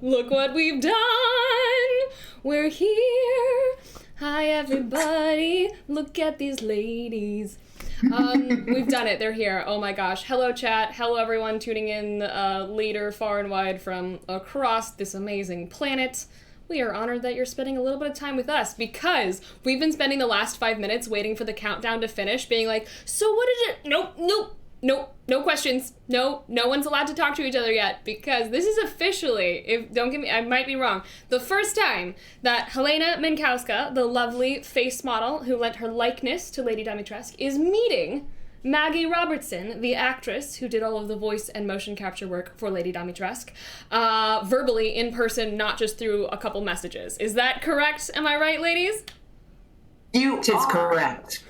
Look what we've done. We're here. Hi, everybody. Look at these ladies. We've done it. They're here. Oh my gosh. Hello, chat. Hello, everyone tuning in later, far and wide from across this amazing planet. We are honored that you're spending a little bit of time with us because we've been spending the last 5 minutes waiting for the countdown to finish, being like, so what did it? Nope, no questions. No one's allowed to talk to each other yet because this is officially, don't get me, I might be wrong, the first time that Helena Mankowska, the lovely face model who lent her likeness to Lady Dimitrescu, is meeting Maggie Robertson, the actress who did all of the voice and motion capture work for Lady Dimitrescu, verbally in person, not just through a couple messages. Is that correct? Am I right, ladies? It is correct.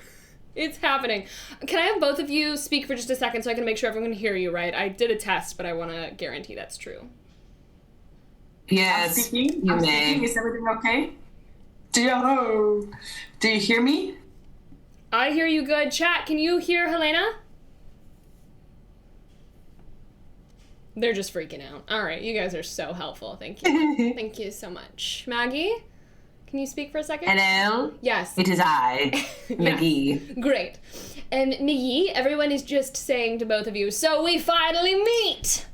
It's happening. Can I have both of you speak for just a second so I can make sure everyone can hear you, right? I did a test, but I want to guarantee that's true. Yes, you may. Is everything okay? Do you hear me? I hear you good. Chat, can you hear Helena? They're just freaking out. All right, you guys are so helpful. Thank you. Thank you so much. Maggie? Can you speak for a second? Hello? Yes. It is I, Maggie. Great. And Maggie, everyone is just saying to both of you, so we finally meet!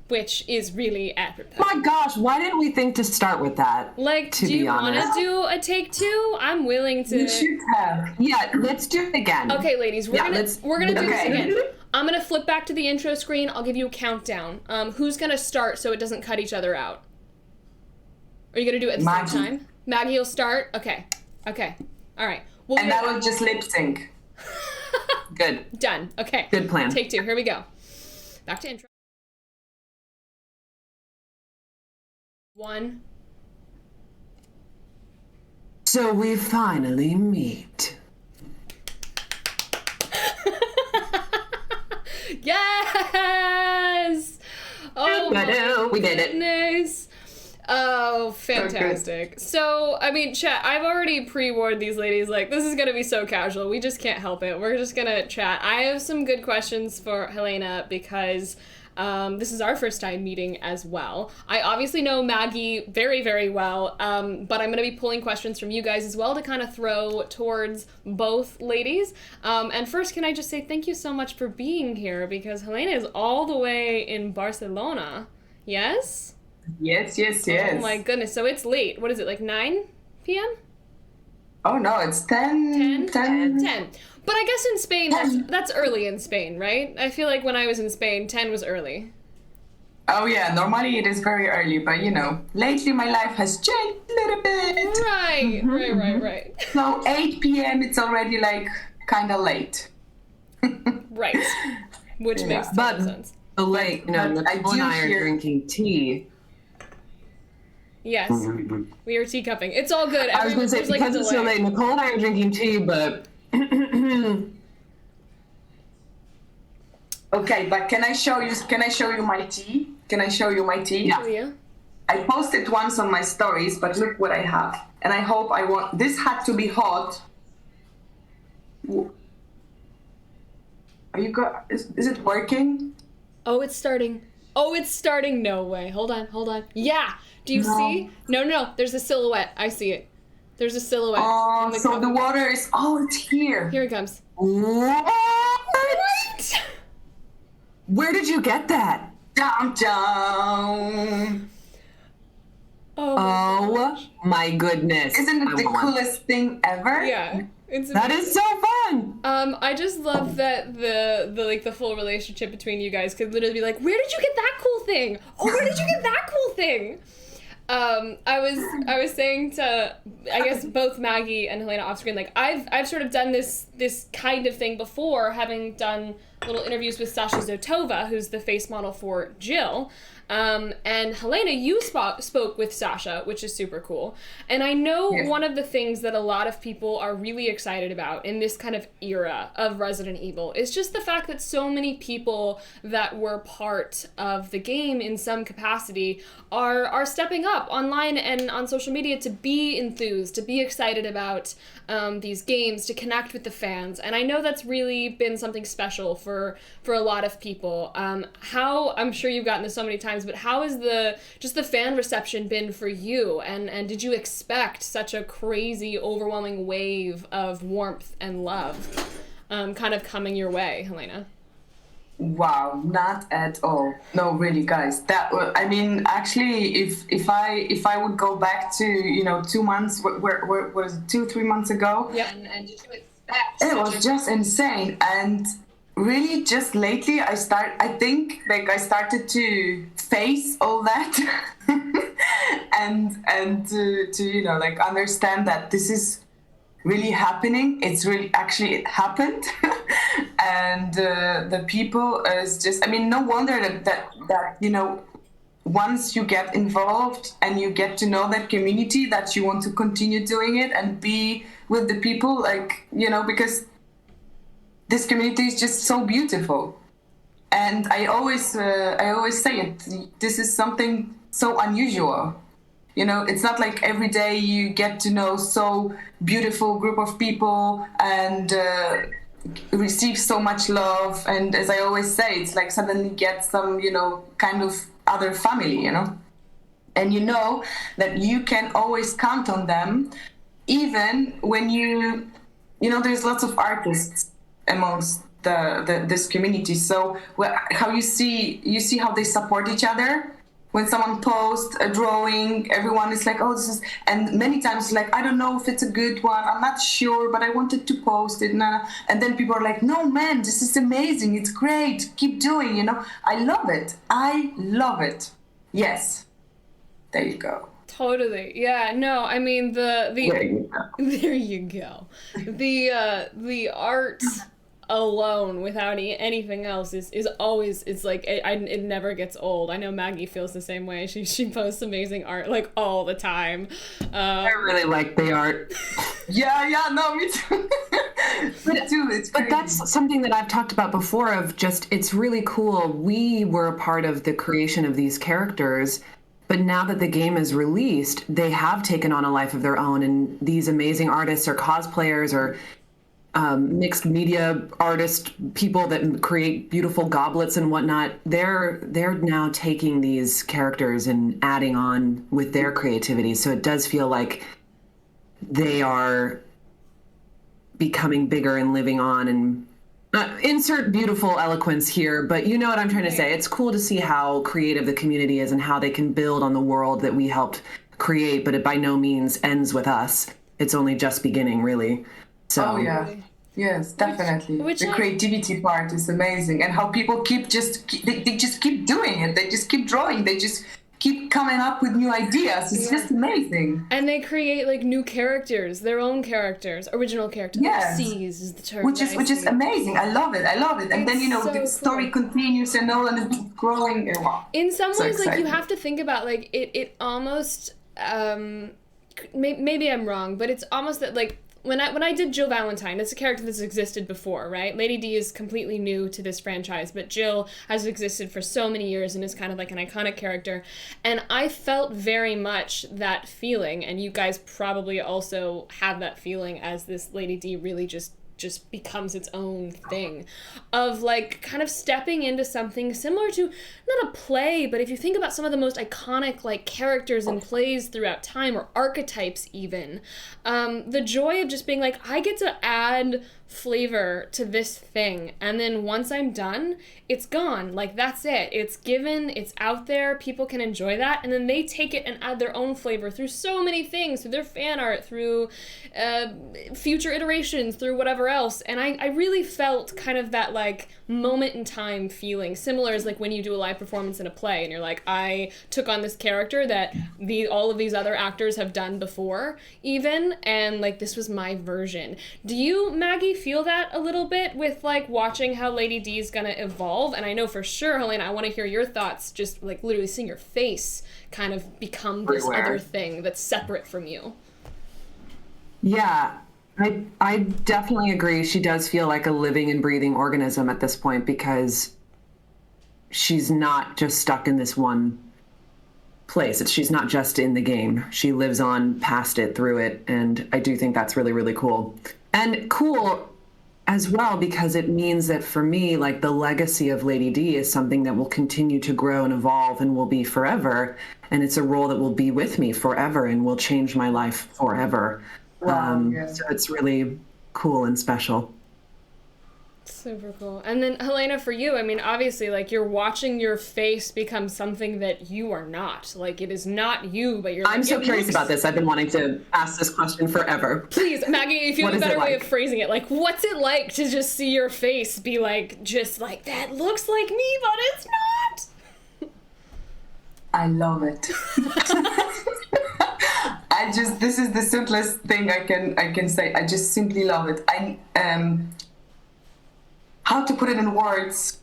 Which is really apropos. My gosh, why didn't we think to start with that? Like, do you want to do a take two? I'm willing to. You should have. Yeah, let's do it again. Okay, ladies, we're gonna do this again. Okay. I'm gonna flip back to the intro screen. I'll give you a countdown. Who's gonna start so it doesn't cut each other out? Are you gonna do it at the same time? Maggie will start? Okay. All right. And I will just lip sync. Good. Done. Okay. Good plan. Take two. Here we go. Back to intro. 1. So we finally meet. Yes! Oh my we did it. goodness. Oh, fantastic. So, I mean, chat, I've already pre-warned these ladies, like, this is gonna be so casual. We just can't help it. We're just gonna chat. I have some good questions for Helena because this is our first time meeting as well. I obviously know Maggie very, very well, but I'm gonna be pulling questions from you guys as well to kind of throw towards both ladies. And first, can I just say thank you so much for being here because Helena is all the way in Barcelona. Yes? Yes. Oh my goodness, so it's late. What is it, like 9 p.m.? Oh no, it's 10. 10. But I guess in Spain, that's early in Spain, right? I feel like when I was in Spain, 10 was early. Oh yeah, normally it is very early, but you know, lately my life has changed a little bit. Right. So 8 p.m. it's already like kind of late. Right. Which makes total sense. The late, Nicole and I are drinking tea. Yes, we are teacupping. It's all good. I was going to say, because it's so late, Nicole and I are drinking tea, but... Okay, but can I show you my tea? Can I show you my tea? Yeah. Oh, yeah? I posted once on my stories, but look what I have. And I hope this had to be hot. Are you is it working? Oh, it's starting. No way. Hold on. Yeah. Do you see? No. There's a silhouette. I see it. There's a silhouette. Oh, so the water is... Oh, it's here. Here it comes. What? What? Where did you get that? Down. Oh my goodness. Isn't it the coolest thing ever? Yeah. That is so fun. I just love that the full relationship between you guys could literally be like, where did you get that cool thing? Oh, where did you get that cool thing? I was saying to, I guess, both Maggie and Helena off screen, like, I've sort of done this kind of thing before, having done little interviews with Sasha Zotova, who's the face model for Jill. And Helena, you spoke with Sasha, which is super cool. And I know one of the things that a lot of people are really excited about in this kind of era of Resident Evil is just the fact that so many people that were part of the game in some capacity are stepping up online and on social media to be enthused, to be excited about these games, to connect with the fans. And I know that's really been something special for for a lot of people. How, I'm sure you've gotten this so many times, but how has the fan reception been for you? And did you expect such a crazy, overwhelming wave of warmth and love kind of coming your way, Helena? Wow, not at all. No, really, guys. I mean, actually, if I would go back to 2 months, where was it, 2-3 months ago? Yep. And did you expect? It was just insane, and really, just lately, I think I started to face all that, and to like understand that this is really happening. It's really actually it happened. And the people is just, I mean, no wonder that once you get involved and you get to know that community, that you want to continue doing it and be with the people, like, because this community is just so beautiful. And I always say it, this is something so unusual. It's not like every day you get to know so beautiful group of people and receive so much love. And as I always say, it's like suddenly get some, kind of other family, and that you can always count on them, even when there's lots of artists amongst this community. So how you see how they support each other. When someone posts a drawing, everyone is like, oh, this is, and many times like, I don't know if it's a good one, I'm not sure, but I wanted to post it. And then people are like, no, man, this is amazing, it's great, keep doing, I love it. Yes, there you go. Totally. Yeah, no, I mean, there you go. The art alone without anything else is always, it's like it never gets old. I know Maggie feels the same way. She posts amazing art like all the time. I really like the art. yeah, no, me too. Me too. It's but that's something that I've talked about before, of just, it's really cool. We were a part of the creation of these characters, but now that the game is released, they have taken on a life of their own, and these amazing artists or cosplayers or mixed media artist people that create beautiful goblets and whatnot, they're now taking these characters and adding on with their creativity. So it does feel like they are becoming bigger and living on, and insert beautiful eloquence here, but you know what I'm trying to say. It's cool to see how creative the community is and how they can build on the world that we helped create, but it by no means ends with us. It's only just beginning, really. So, oh yeah, yes, definitely. The creativity part is amazing, and how people they just keep doing it. They just keep drawing. They just keep coming up with new ideas. It's just amazing. And they create like new characters, their own characters, original characters. Yes. Seas is the term. Which is amazing. I love it. And then the story continues and it keeps growing. In some ways, like you have to think about like it almost. Maybe I'm wrong, but it's almost that like. When I did Jill Valentine, it's a character that's existed before, right? Lady D is completely new to this franchise, but Jill has existed for so many years and is kind of like an iconic character. And I felt very much that feeling, and you guys probably also have that feeling as this Lady D really just becomes its own thing, of like kind of stepping into something similar to not a play, but if you think about some of the most iconic like characters in plays throughout time, or archetypes even, the joy of just being like, I get to add flavor to this thing, and then once I'm done, it's gone. Like that's it. It's given, it's out there, people can enjoy that, and then they take it and add their own flavor through so many things, through their fan art, through future iterations, through whatever else. And I really felt kind of that like moment in time feeling, similar as like when you do a live performance in a play and you're like, I took on this character that all of these other actors have done before even, and like this was my version. Do you, Maggie, feel that a little bit with like watching how Lady D is gonna evolve? And I know for sure, Helena, I want to hear your thoughts, just like literally seeing your face kind of become this other thing that's separate from you. Yeah, I definitely agree. She does feel like a living and breathing organism at this point, because she's not just stuck in this one place. She's not just in the game. She lives on past it, through it, and I do think that's really, really cool. And cool as well, because it means that for me, like the legacy of Lady D is something that will continue to grow and evolve and will be forever. And it's a role that will be with me forever and will change my life forever. Wow, yeah. So it's really cool and special. Super cool. And then Helena, for you, I mean, obviously, like, you're watching your face become something that you are not. Like, it is not you, but you're like, I'm so curious about this. I've been wanting to ask this question forever. Please, Maggie, if you have a What is better it way like? of phrasing it, like, what's it like to just see your face be like, just like, that looks like me, but it's not? I love it. This is the simplest thing I can say. I just simply love it. How to put it in words,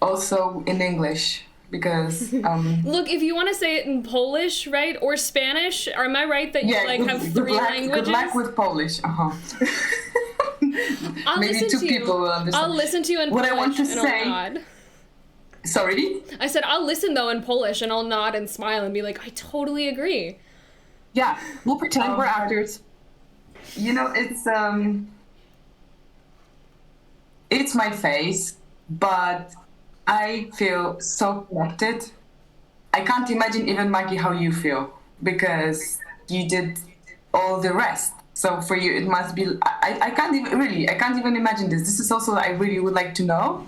also in English, because Look, if you want to say it in Polish, right, or Spanish, or am I right that you have three languages? Good luck with Polish. I'll Maybe listen two to people you. will understand. I'll listen to you in What Polish I want to and say- I'll nod. Sorry? I said I'll listen though in Polish and I'll nod and smile and be like, I totally agree. Yeah, we'll pretend we're actors. You know, it's my face, but I feel so connected. I can't imagine even, Maggie, how you feel, because you did all the rest. So for you, it must be, I can't even imagine this. This is also, I really would like to know.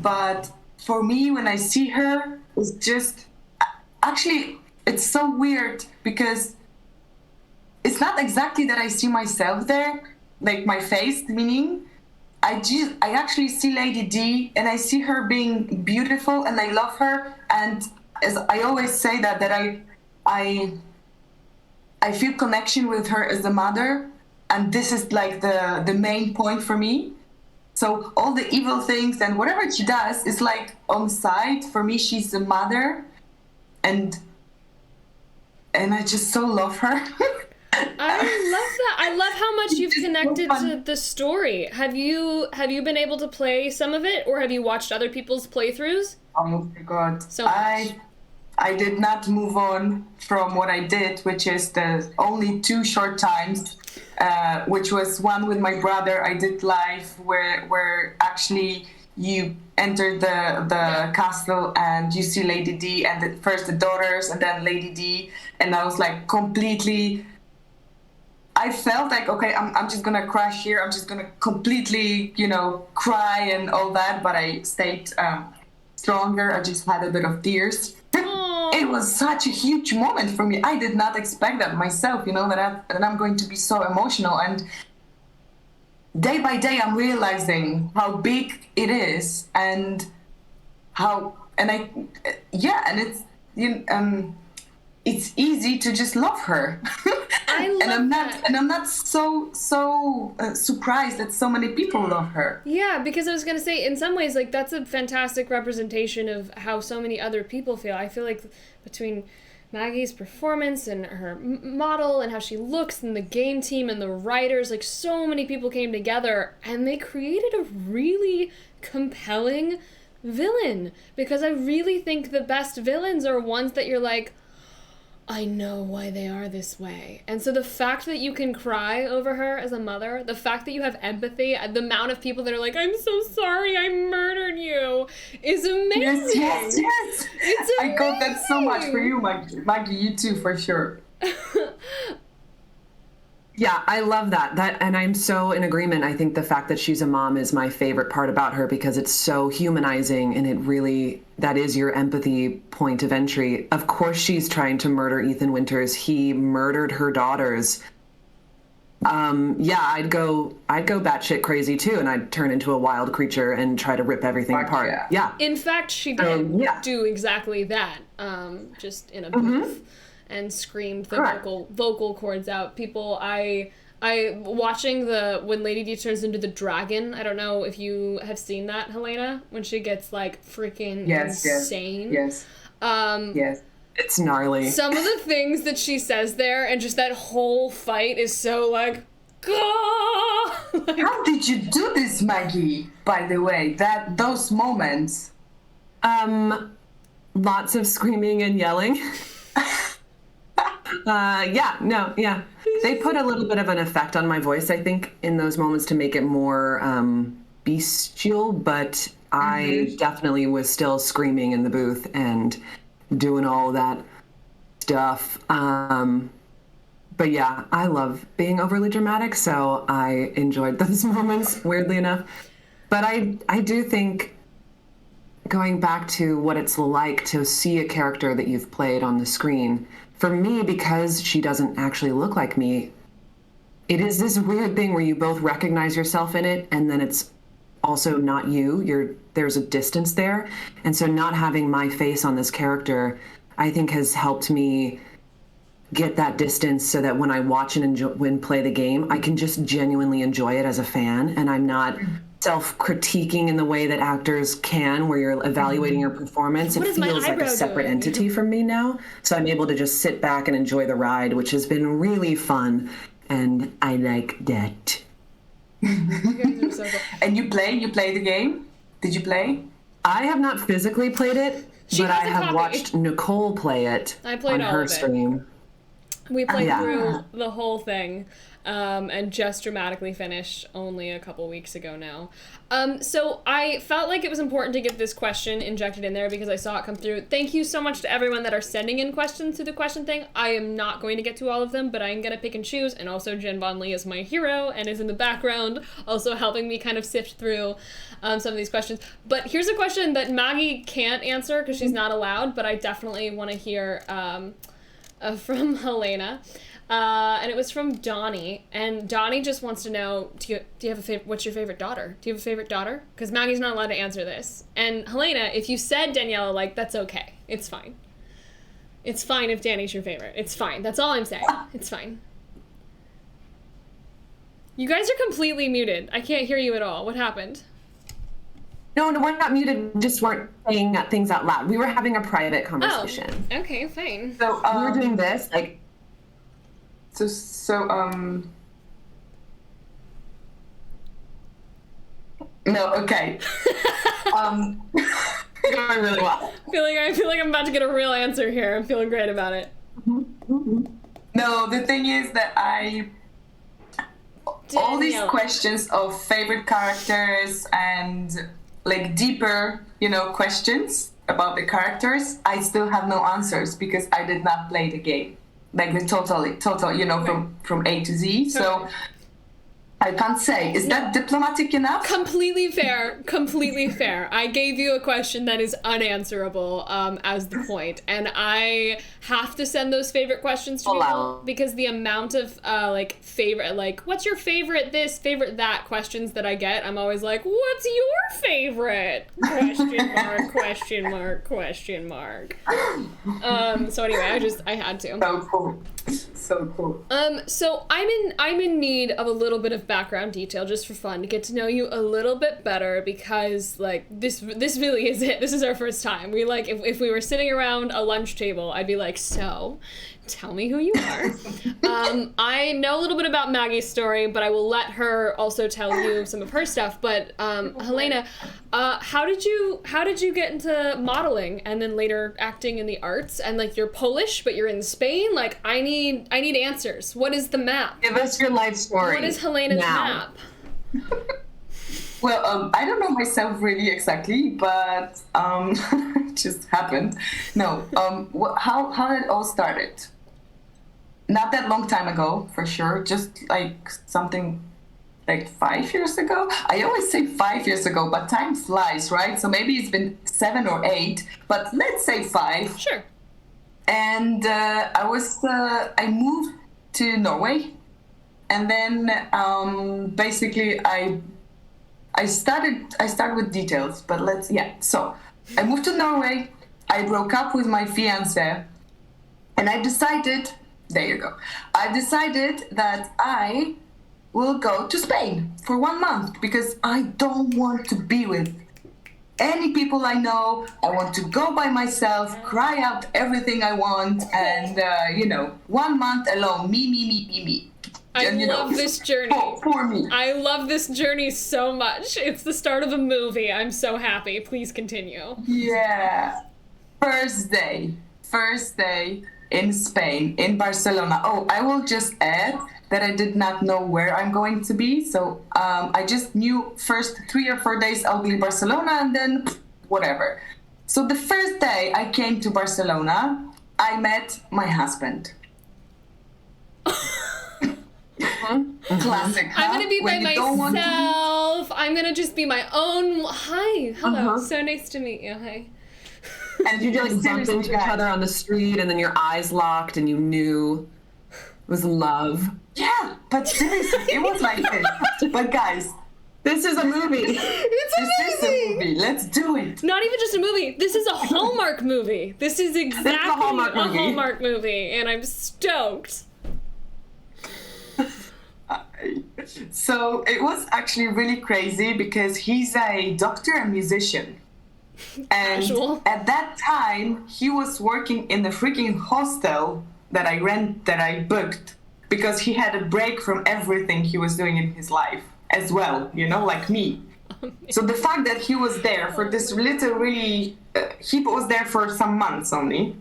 But for me, when I see her, it's just, actually, it's so weird, because it's not exactly that I see myself there, like my face, meaning I actually see Lady D and I see her being beautiful and I love her. And as I always say that I feel connection with her as a mother. And this is like the main point for me. So all the evil things and whatever she does is like on side. For me, she's a mother. And I just so love her. I love that. I love how much you've It's so connected fun. to the story. Have you been able to play some of it, or have you watched other people's playthroughs? Oh my God. So much. I did not move on from what I did, which is the only 2 short times, which was one with my brother. I did live where actually you enter the castle and you see Lady D and first the daughters and then Lady D, and I was like completely. I felt like, okay, I'm just gonna crash here. I'm just gonna completely, cry and all that. But I stayed stronger. I just had a bit of tears. It was such a huge moment for me. I did not expect that myself, that I'm going to be so emotional. And day by day, I'm realizing how big it is and it's easy to just love her. I love that. And I'm not so surprised that so many people love her. Yeah, because I was going to say, in some ways, like, that's a fantastic representation of how so many other people feel. I feel like between Maggie's performance and her model and how she looks and the game team and the writers, like, so many people came together and they created a really compelling villain. Because I really think the best villains are ones that you're like, I know why they are this way. And so the fact that you can cry over her as a mother, the fact that you have empathy, the amount of people that are like, I'm so sorry, I murdered you, is amazing. Yes. It's amazing. I got that so much for you, Maggie, you too, for sure. Yeah, I love that. And I'm so in agreement. I think the fact that she's a mom is my favorite part about her, because it's so humanizing, and that is your empathy point of entry. Of course she's trying to murder Ethan Winters. He murdered her daughters. I'd go batshit crazy too, and I'd turn into a wild creature and try to rip everything apart. Yeah. In fact, she did do exactly that, just in a booth. And screamed the vocal cords out. People, I watching when Lady D turns into the dragon. I don't know if you have seen that, Helena, when she gets like freaking insane. Yes. Yes. It's gnarly. Some of the things that she says there, and just that whole fight is so like, like, how did you do this, Maggie? By the way, those moments. Lots of screaming and yelling. Yeah. They put a little bit of an effect on my voice, I think, in those moments to make it more bestial, but I definitely was still screaming in the booth and doing all that stuff. But yeah, I love being overly dramatic, so I enjoyed those moments, weirdly enough. But I do think going back to what it's like to see a character that you've played on the screen, for me, because she doesn't actually look like me, it is this weird thing where you both recognize yourself in it, and then it's also not you. There's a distance there. And so not having my face on this character, I think, has helped me get that distance so that when I watch and play the game, I can just genuinely enjoy it as a fan, and I'm not self-critiquing in the way that actors can, where you're evaluating your performance. It feels like a separate entity from me now. So I'm able to just sit back and enjoy the ride, which has been really fun, and I like that. And you play the game? Did you play? I have not physically played it, but I have watched Nicole play it on her stream. We played through the whole thing, and just dramatically finished only a couple weeks ago now. So I felt like it was important to get this question injected in there because I saw it come through. Thank you so much to everyone that are sending in questions to the question thing. I am not going to get to all of them, but I'm going to pick and choose. And also Jen Von Lee is my hero and is in the background, also helping me kind of sift through some of these questions. But here's a question that Maggie can't answer because she's not allowed, but I definitely want to hear from Helena. And it was from Donnie, and Donnie just wants to know, do you have a favorite? What's your favorite daughter? Do you have a favorite daughter? Because Maggie's not allowed to answer this. And Helena, if you said Daniela, like, that's okay. It's fine. It's fine if Danny's your favorite. It's fine. That's all I'm saying. It's fine. You guys are completely muted. I can't hear you at all. What happened? No, we're not muted. Just weren't saying things out loud. We were having a private conversation. Oh, okay, fine. So we were doing this, like. No, okay. Going really well. I feel like I'm about to get a real answer here. I'm feeling great about it. No, the thing is that all these questions of favorite characters and like deeper, questions about the characters, I still have no answers because I did not play the game. Like the total, from A to Z. So I can't say. Is that diplomatic enough? Completely fair. I gave you a question that is unanswerable as the point, and I have to send those favorite questions to people because the amount of favorite, like, what's your favorite this, favorite that questions that I get, I'm always like, what's your favorite? Question mark. So anyway, I had to. So cool. So I'm in need of a little bit of background detail just for fun to get to know you a little bit better because like this really is it. This is our first time. We like if we were sitting around a lunch table, I'd be like, so tell me who you are. I know a little bit about Maggie's story, but I will let her also tell you some of her stuff. But Helena, how did you get into modeling and then later acting in the arts? And like you're Polish, but you're in Spain. Like I need answers. What is the map? Give us your life story. What is Helena's map? Well, I don't know myself really exactly, but it just happened. No, how it all started? Not that long time ago, for sure. Just like something like 5 years ago. I always say 5 years ago, but time flies, right? So maybe it's been 7 or 8, but let's say 5. Sure. And I moved to Norway, and then basically I started with details, but So I moved to Norway. I broke up with my fiance, and I decided. There you go. I decided that I will go to Spain for 1 month because I don't want to be with any people I know. I want to go by myself, cry out everything I want, and 1 month alone. Me. I love this journey. For me. I love this journey so much. It's the start of a movie. I'm so happy. Please continue. Yeah. First day. in Spain, in Barcelona. Oh, I will just add that I did not know where I'm going to be. So I just knew first 3 or 4 days I'll be in Barcelona and then whatever. So the first day I came to Barcelona, I met my husband. Classic. Huh? I'm gonna be by myself. I'm gonna just be my own. Hi, hello. So nice to meet you. Hi. And you just bumped into each other on the street, and then your eyes locked, and you knew it was love. Yeah, but seriously, it was like this. But guys, this is a movie. This is a movie. Let's do it. Not even just a movie. This is a Hallmark movie. This is exactly a Hallmark movie, and I'm stoked. So it was actually really crazy because he's a doctor and musician. And at that time, he was working in the freaking hostel that I booked, because he had a break from everything he was doing in his life as well, you know, like me. So the fact that he was there for this he was there for some months only.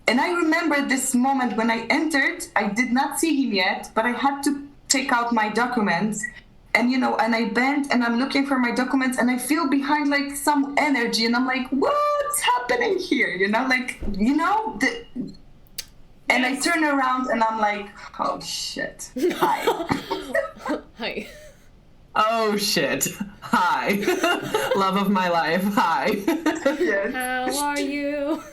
And I remember this moment when I entered, I did not see him yet, but I had to take out my documents. And, you know, and I bent and I'm looking for my documents and I feel behind like some energy and I'm like, what's happening here? You know, like, you know, and I turn around and I'm like, oh shit. Hi. Hi. Oh shit. Hi. Love of my life. Hi. Yes. How are you?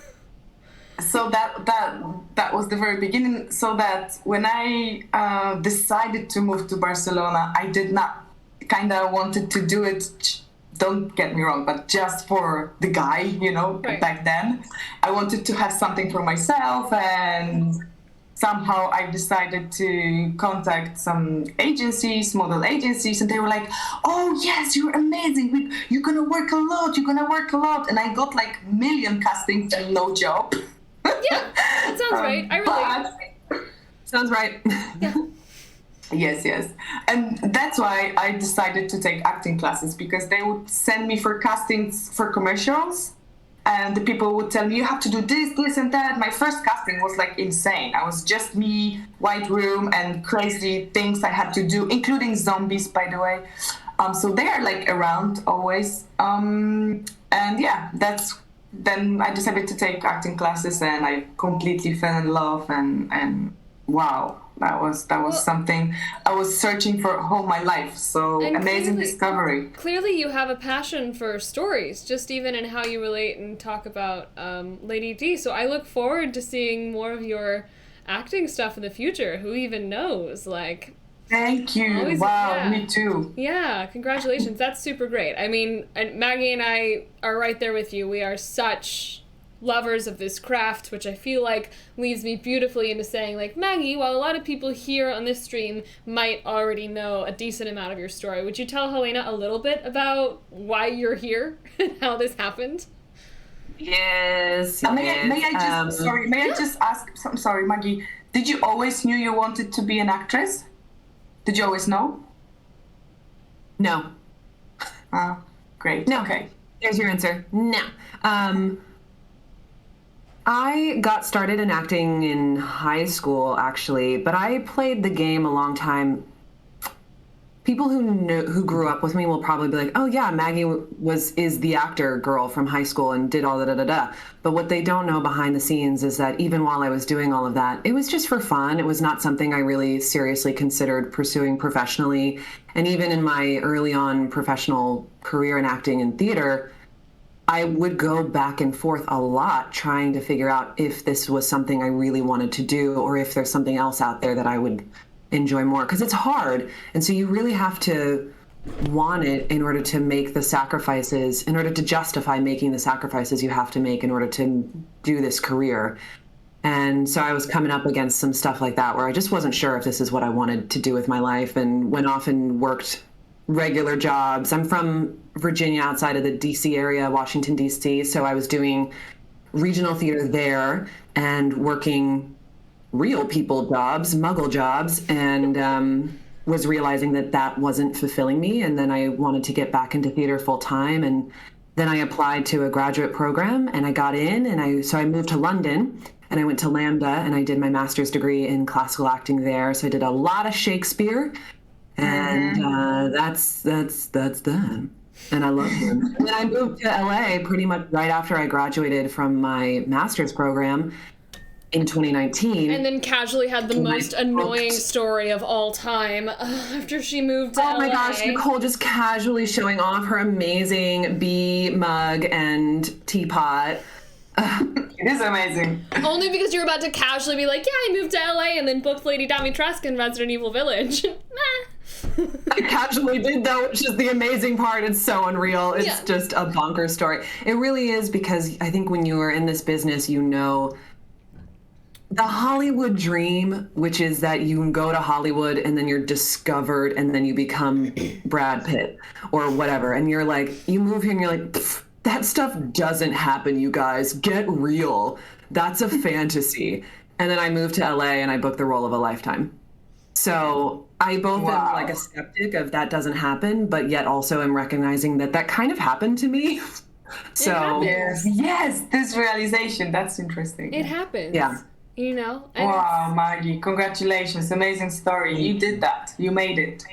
So that was the very beginning. So that when I decided to move to Barcelona, I did not kind of wanted to do it, don't get me wrong, but just for the guy, you know, right. Back then. I wanted to have something for myself, and somehow I decided to contact some agencies, model agencies, and they were like, oh yes, you're amazing, you're gonna work a lot, and I got like a million castings and no job. Yeah, that sounds right. I relate. Sounds right. Yeah. Yes. And that's why I decided to take acting classes, because they would send me for castings for commercials, and the people would tell me, you have to do this, and that. My first casting was like insane. I was just me, white room, and crazy things I had to do, including zombies, by the way. So they are like around always. And yeah, then I decided to take acting classes, and I completely fell in love, and wow, that was something I was searching for all my life. So and amazing discovery. Clearly you have a passion for stories, just even in how you relate and talk about Lady D. So I look forward to seeing more of your acting stuff in the future. Who even knows? Like, thank you. Wow, me too. Yeah, congratulations. That's super great. I mean, Maggie and I are right there with you. We are such lovers of this craft, which I feel like leads me beautifully into saying, like, Maggie, while a lot of people here on this stream might already know a decent amount of your story, would you tell Helena a little bit about why you're here and how this happened? Yes. May I just ask? I'm sorry, Maggie. Did you always knew you wanted to be an actress? Did you always know? No. Great. No. Okay. There's your answer. No. I got started in acting in high school, actually, but I played the game a long time. People who grew up with me will probably be like, oh yeah, Maggie is the actor girl from high school and did all da. But what they don't know behind the scenes is that even while I was doing all of that, it was just for fun. It was not something I really seriously considered pursuing professionally. And even in my early on professional career in acting and theater, I would go back and forth a lot trying to figure out if this was something I really wanted to do, or if there's something else out there that I would enjoy more, because it's hard. And so you really have to want it in order to make the sacrifices, in order to justify making the sacrifices you have to make in order to do this career. And so I was coming up against some stuff like that where I just wasn't sure if this is what I wanted to do with my life, and went off and worked regular jobs. I'm from Virginia, outside of the DC area, Washington, DC. So I was doing regional theater there and working real people jobs, muggle jobs, and was realizing that that wasn't fulfilling me. And then I wanted to get back into theater full time. And then I applied to a graduate program and I got in, and so I moved to London, and I went to Lambda and I did my master's degree in classical acting there. So I did a lot of Shakespeare, and that's that. And I love him. And then I moved to LA pretty much right after I graduated from my master's program in 2019. And then casually had the most annoying story of all time after she moved to LA. Oh my gosh, Nicole just casually showing off her amazing bee mug and teapot. It is amazing. Only because you're about to casually be like, yeah, I moved to LA and then booked Lady Dimitrescu in Resident Evil Village. I casually did, though, which is the amazing part. It's so unreal. It's just a bonkers story. It really is, because I think when you are in this business, you know the Hollywood dream, which is that you can go to Hollywood and then you're discovered and then you become Brad Pitt or whatever. And you're like, you move here and you're like, that stuff doesn't happen, you guys. Get real. That's a fantasy. And then I moved to LA and I booked the role of a lifetime. So I both am like a skeptic of that doesn't happen, but yet also am recognizing that that kind of happened to me. So yes, this realization, that's interesting. It happens. Yeah. You know? Wow, Maggie, congratulations. Amazing story. You did that. You made it.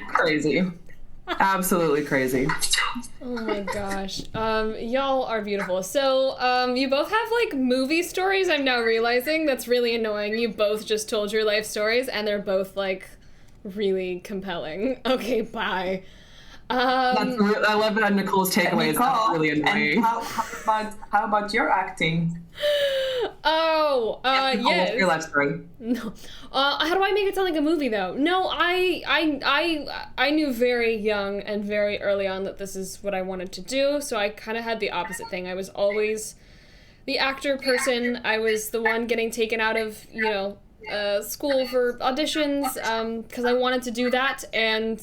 Crazy. Absolutely crazy. Oh my gosh. Y'all are beautiful. So, you both have like movie stories, I'm now realizing. That's really annoying. You both just told your life stories and they're both like really compelling. Okay, bye. I love that Nicole's takeaways. That's really annoying. And how about your acting? Oh, yes. What's your life story? No. How do I make it sound like a movie though? No, I knew very young and very early on that this is what I wanted to do, so I kind of had the opposite thing. I was always the actor person. I was the one getting taken out of, school for auditions, because I wanted to do that, and,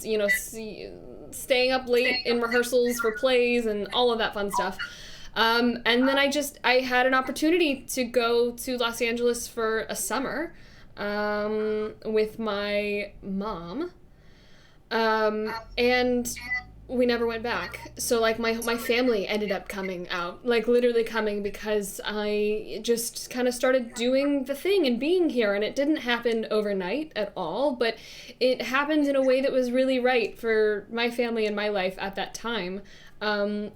staying up late in rehearsals for plays and all of that fun stuff. And then I had an opportunity to go to Los Angeles for a summer with my mom. And we never went back. So like my family ended up coming out, like literally coming, because I just kind of started doing the thing and being here, and it didn't happen overnight at all, but it happened in a way that was really right for my family and my life at that time,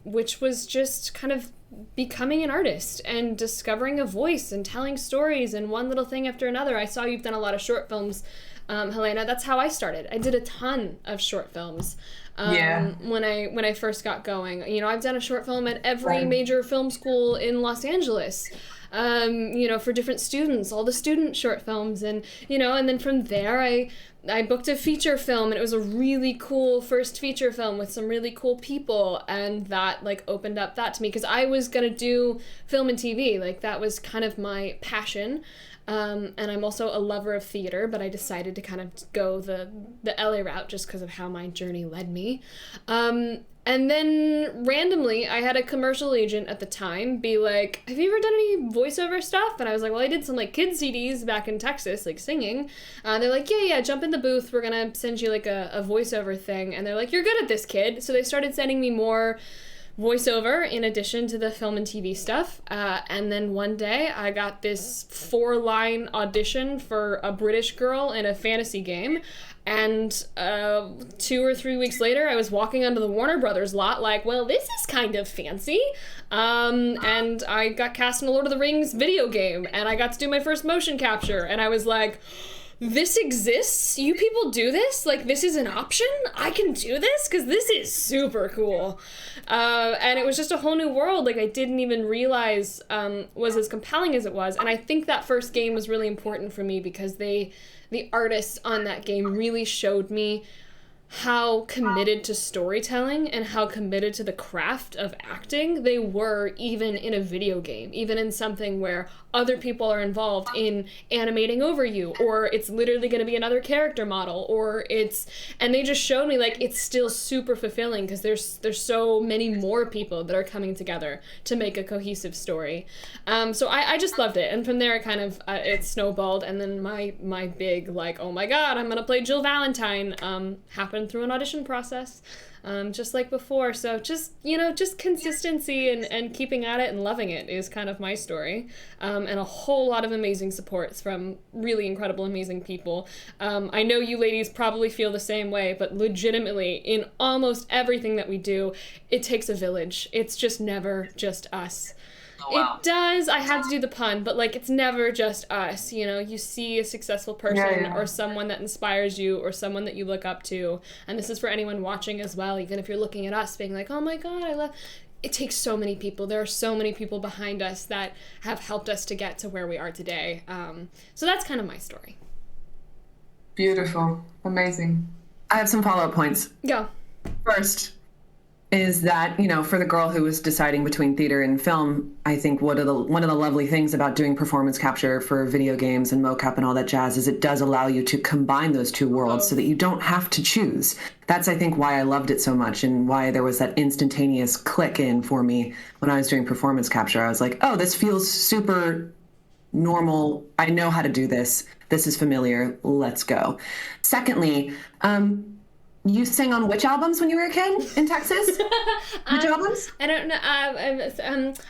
which was just kind of becoming an artist and discovering a voice and telling stories and one little thing after another. I saw you've done a lot of short films, Helena. That's how I started. I did a ton of short films. When I first got going. I've done a short film at every major film school in Los Angeles, for different students, all the student short films, and then from there I booked a feature film, and it was a really cool first feature film with some really cool people, and that like opened up that to me, because I was gonna do film and TV, like that was kind of my passion. And I'm also a lover of theater, but I decided to kind of go the LA route just because of how my journey led me. And then randomly, I had a commercial agent at the time be like, have you ever done any voiceover stuff? And I was like, well, I did some like kids CDs back in Texas, like singing. They're like, yeah, jump in the booth. We're going to send you like a voiceover thing. And they're like, you're good at this, kid. So they started sending me more voiceover in addition to the film and TV stuff, and then one day I got this 4-line audition for a British girl in a fantasy game, and 2 or 3 weeks later I was walking onto the Warner Brothers lot like, well, this is kind of fancy, and I got cast in a Lord of the Rings video game, and I got to do my first motion capture, and I was like, this exists? You people do this? Like, this is an option? I can do this? Because this is super cool. And it was just a whole new world. Like, I didn't even realize was as compelling as it was. And I think that first game was really important for me because the artists on that game really showed me how committed to storytelling and how committed to the craft of acting they were, even in a video game, even in something where other people are involved in animating over you, or it's literally going to be another character model, and they just showed me like it's still super fulfilling because there's so many more people that are coming together to make a cohesive story. So I just loved it, and from there it kind of it snowballed, and then my big like, oh my god, I'm gonna play Jill Valentine happened happen through an audition process, just like before. So just, just consistency and keeping at it and loving it is kind of my story. And a whole lot of amazing supports from really incredible, amazing people. I know you ladies probably feel the same way, but legitimately, in almost everything that we do, it takes a village. It's just never just us. Oh, wow. It does. I had to do the pun, but it's never just us. You see a successful person or someone that inspires you or someone that you look up to. And this is for anyone watching as well, even if you're looking at us being like, oh my God, I love. It takes so many people. There are so many people behind us that have helped us to get to where we are today. So that's kind of my story. Beautiful. Amazing. I have some follow-up points. Go. First is that, for the girl who was deciding between theater and film, I think one of the lovely things about doing performance capture for video games and mocap and all that jazz is it does allow you to combine those two worlds so that you don't have to choose. That's, I think, why I loved it so much and why there was that instantaneous click in for me when I was doing performance capture. I was like, oh, this feels super normal. I know how to do this. This is familiar. Let's go. Secondly, you sang on which albums when you were a kid in Texas? Which albums? I don't know.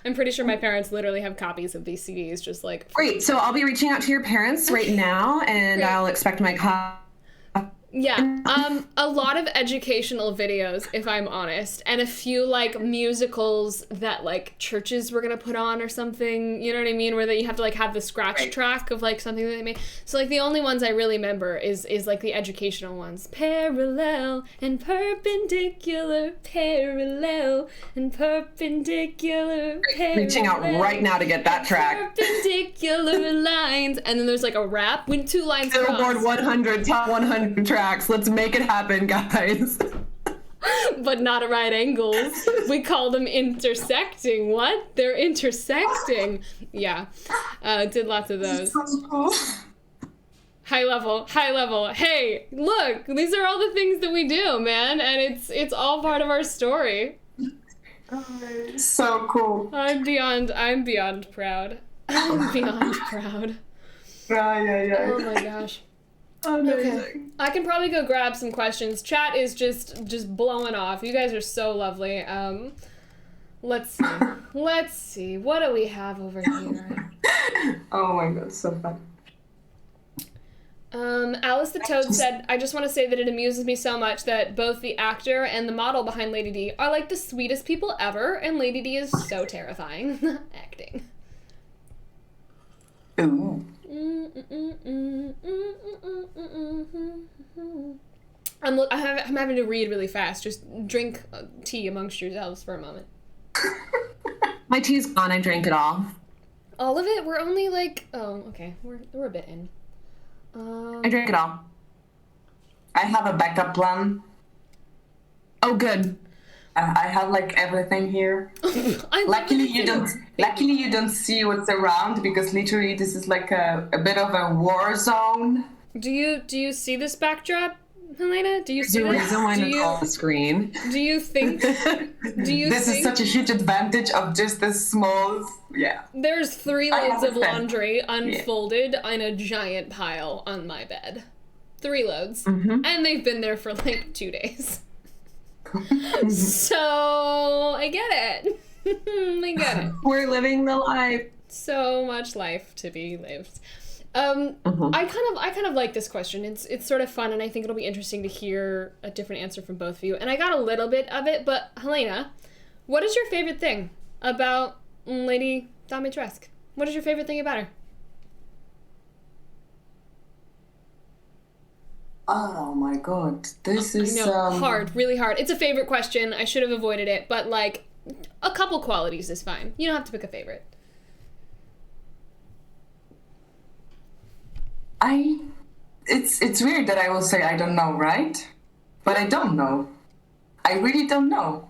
I'm pretty sure my parents literally have copies of these CDs, just like. Great. So I'll be reaching out to your parents right now, and Great. I'll expect my copy. Yeah, a lot of educational videos, if I'm honest, and a few musicals that churches were gonna put on or something. You know what I mean? Where that you have to have the scratch track of something that they made. So the only ones I really remember is the educational ones. Parallel and perpendicular, parallel and perpendicular, parallel. Reaching out right now to get that track. Perpendicular lines, and then there's a rap with 2 lines. Billboard 100 top 100 tracks. Let's make it happen, guys. But not at right angles. We call them intersecting. What? They're intersecting. Yeah. Did lots of those. High level. Hey, look, these are all the things that we do, man, and it's all part of our story. So cool. I'm beyond proud. I'm beyond proud. Yeah. Oh my gosh. Amazing. Okay. I can probably go grab some questions. Chat is just blowing off. You guys are so lovely. Let's see. What do we have over here? Oh my God, so fun. Alice the Toad said, I just want to say that it amuses me so much that both the actor and the model behind Lady D are the sweetest people ever, and Lady D is so terrifying. Acting. Ooh. I'm having to read really fast. Just drink tea amongst yourselves for a moment. My tea's gone. I drank it all. All of it? We're only oh, okay. We're a bit in. I drank it all. I have a backup plan. Oh, good. I have everything here. Luckily you don't see what's around because literally this is a bit of a war zone. Do you see this backdrop, Helena? Do you see The reason why Nicole's the screen. Do you think this is such a huge advantage of just this small There's 3 loads of laundry unfolded in a giant pile on my bed. 3 loads. Mm-hmm. And they've been there for 2 days. So I get it. I get it. We're living the life. So much life to be lived. I kind of like this question. It's sort of fun, and I think it'll be interesting to hear a different answer from both of you. And I got a little bit of it, but Helena, what is your favorite thing about Lady Dimitrescu? What is your favorite thing about her? Oh my God, this is I know, hard, really hard. It's a favorite question. I should have avoided it, but a couple qualities is fine. You don't have to pick a favorite. It's weird that I will say I don't know, right? But I don't know. I really don't know,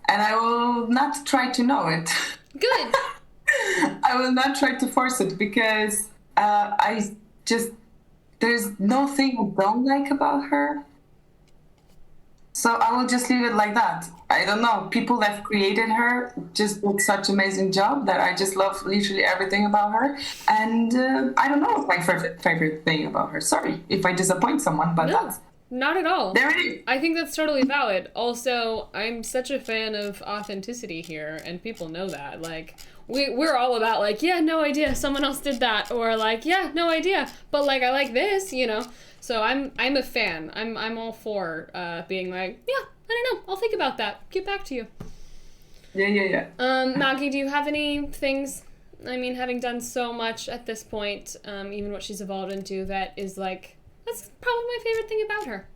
and I will not try to know it. Good. I will not try to force it because there's nothing I don't like about her. So I will just leave it like that. I don't know. People that created her just did such an amazing job that I just love literally everything about her. And I don't know what's my favorite thing about her. Sorry if I disappoint someone, but Not at all. There it is. I think that's totally valid. Also, I'm such a fan of authenticity here, and people know that. Like, we're all about, like, yeah, no idea, someone else did that, or like, yeah, no idea, but like, I like this, you know? So I'm a fan. I'm all for being like, yeah, I don't know, I'll think about that. Get back to you. Yeah. Maggie, do you have any things, I mean, having done so much at this point, even what she's evolved into, that is like, that's probably my favorite thing about her.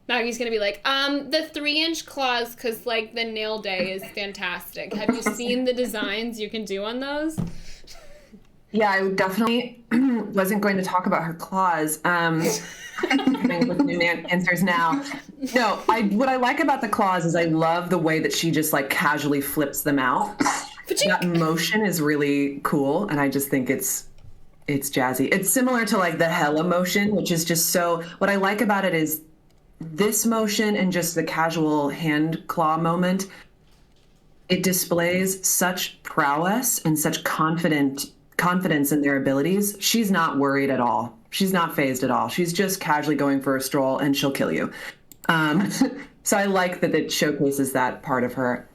Maggie's gonna be like, the 3-inch claws, because, like, the nail day is fantastic. Have you seen the designs you can do on those? Yeah, I definitely wasn't going to talk about her claws. With new answers now. No, what I like about the claws is I love the way that she just, like, casually flips them out. That motion is really cool, and I just think it's jazzy. It's similar to, like, the Hella motion, which is just so... What I like about it is this motion and just the casual hand claw moment. It displays such prowess and such confidence in their abilities. She's not worried at all. She's not phased at all. She's just casually going for a stroll, and she'll kill you. So I like that it showcases that part of her.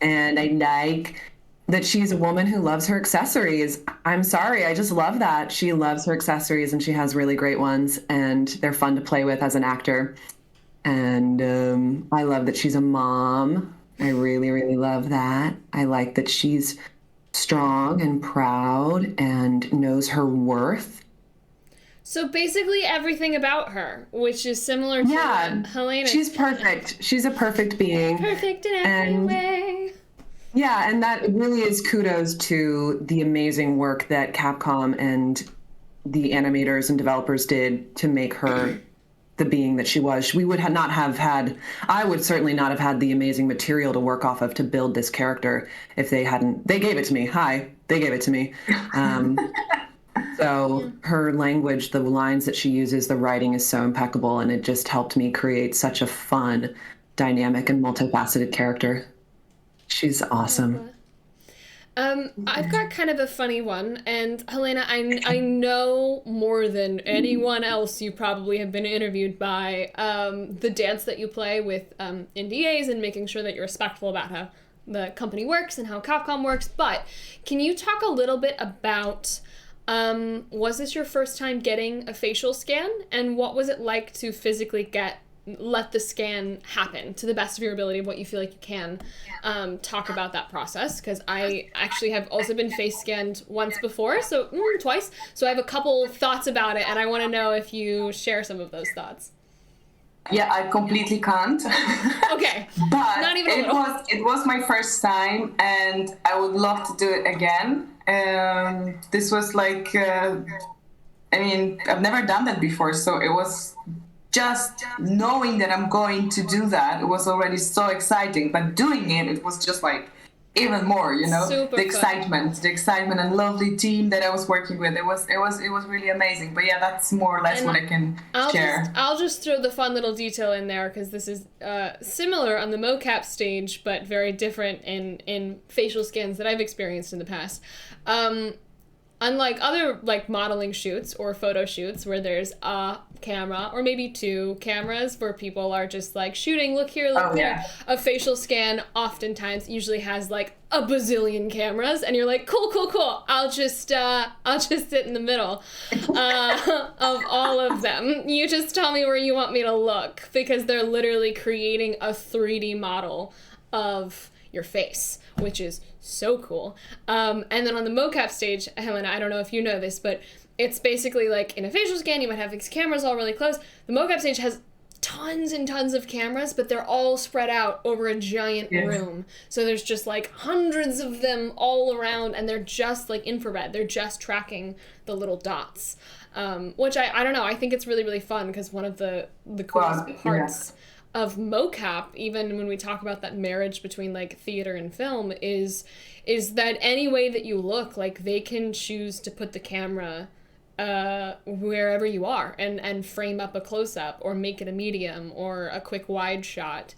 And I like that she's a woman who loves her accessories. I'm sorry, I just love that. She loves her accessories, and she has really great ones, and they're fun to play with as an actor. And I love that she's a mom. I really, really love that. I like that she's strong and proud and knows her worth. So basically everything about her, which is similar to Helena. She's perfect. She's a perfect being. Perfect in every way. Yeah, and that really is kudos to the amazing work that Capcom and the animators and developers did to make her the being that she was. We would not have had, I would certainly not have had the amazing material to work off of to build this character if they hadn't, they gave it to me. They gave it to me. So her language, the lines that she uses, the writing is so impeccable, and it just helped me create such a fun, dynamic, and multifaceted character. She's awesome. I've got kind of a funny one, and Helena, I know more than anyone else you probably have been interviewed by, the dance that you play with NDAs and making sure that you're respectful about how the company works and how Capcom works, but can you talk a little bit about, was this your first time getting a facial scan, and what was it like to physically let the scan happen to the best of your ability of what you feel like you can? Talk about that process, because I actually have also been face scanned once before, so twice. So I have a couple thoughts about it, and I want to know if you share some of those thoughts. Yeah, I completely can't. Okay, but not even a little. It was my first time, and I would love to do it again. This was like, I mean, I've never done that before, so it was just knowing that I'm going to do that, it was already so exciting. But doing it was just like even more, you know, Super the excitement and lovely team that I was working with. It was really amazing. But yeah, that's more or less what I can share. I'll just throw the fun little detail in there, because this is similar on the mocap stage, but very different in facial scans that I've experienced in the past. Unlike other, like, modeling shoots or photo shoots where there's a camera or maybe two cameras where people are just like shooting, look here, look there. Yeah. A facial scan oftentimes usually has like a bazillion cameras, and you're like, cool. I'll just sit in the middle of all of them. You just tell me where you want me to look, because they're literally creating a 3D model of your face, which is so cool. And then on the mocap stage, Helena, I don't know if you know this, but it's basically like in a facial scan, you might have these cameras all really close. The mocap stage has tons and tons of cameras, but they're all spread out over a giant room. So there's just like hundreds of them all around, and they're just like infrared. They're just tracking the little dots, which I don't know. I think it's really, really fun, because one of the coolest parts of mocap, even when we talk about that marriage between like theater and film, is that any way that you look, like they can choose to put the camera wherever you are and frame up a close-up or make it a medium or a quick wide shot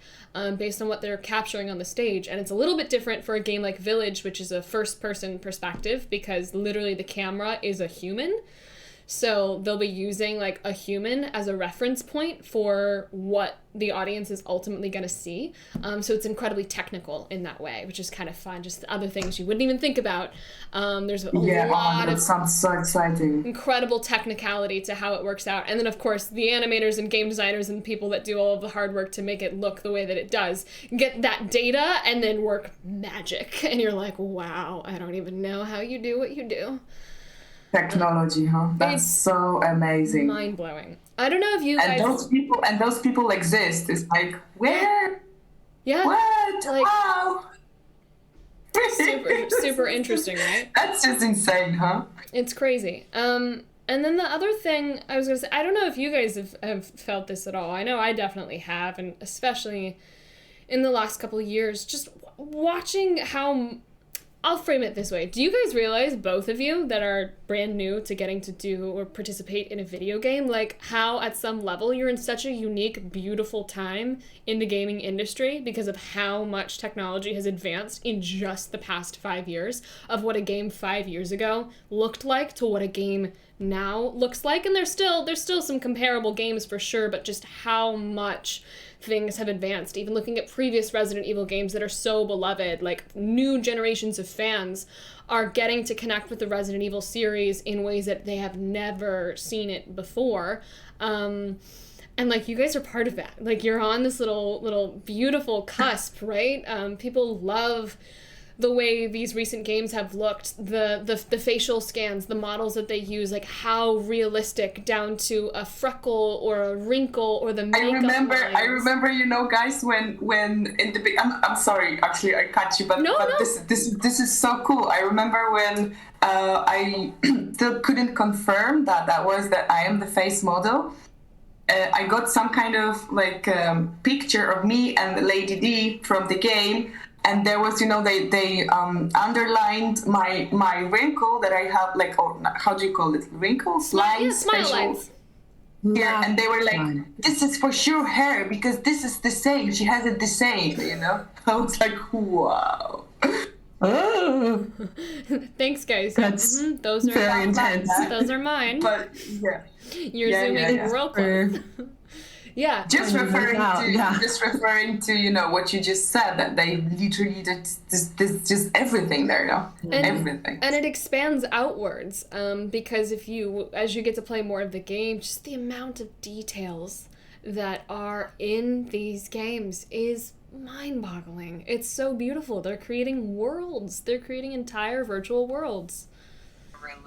based on what they're capturing on the stage. And it's a little bit different for a game like Village, which is a first-person perspective, because literally the camera is a human. So they'll be using like a human as a reference point for what the audience is ultimately going to see. So it's incredibly technical in that way, which is kind of fun. Just other things you wouldn't even think about. There's a lot that of sounds so exciting. incredible technicality to how it works out. And then, of course, the animators and game designers and people that do all of the hard work to make it look the way that it does get that data and then work magic. And you're like, wow, I don't even know how you do what you do. Technology, huh? That's so amazing. Mind-blowing. I don't know if you guys... And those people exist. It's like, where? Yeah. What? Like, wow. super interesting, right? That's just insane, huh? It's crazy. And then the other thing I was going to say, I don't know if you guys have felt this at all. I know I definitely have, and especially in the last couple of years, just watching how... I'll frame it this way. Do you guys realize, both of you that are brand new to getting to do or participate in a video game, like how at some level you're in such a unique, beautiful time in the gaming industry because of how much technology has advanced in just the past 5 years, of what a game 5 years ago looked like to what a game now looks like? And there's still some comparable games for sure, but just how much things have advanced. Even looking at previous Resident Evil games that are so beloved, like new generations of fans are getting to connect with the Resident Evil series in ways that they have never seen it before. And like, you guys are part of that. Like, you're on this little beautiful cusp, right? People love the way these recent games have looked, the facial scans, the models that they use, like how realistic, down to a freckle or a wrinkle or the makeup I remember, you know, guys, when in the I'm sorry, actually I cut you, but this is so cool. I remember when I still couldn't confirm that I am the face model. I got some kind of like picture of me and Lady D from the game. And there was, you know, they underlined my wrinkle that I have, like, or how do you call it? Wrinkles? Lines? Yeah, smile lines. Here, and they were like, this is for sure her, because this is the same. She has it the same, you know? I was like, wow. Oh. Thanks, guys. That's those are very intense. Those are mine. But, yeah. You're zooming real close. Yeah. Just referring to, you know, what you just said, that they literally did just everything there, you know? Everything. And it expands outwards, because as you get to play more of the game, just the amount of details that are in these games is mind-boggling. It's so beautiful. They're creating worlds. They're creating entire virtual worlds.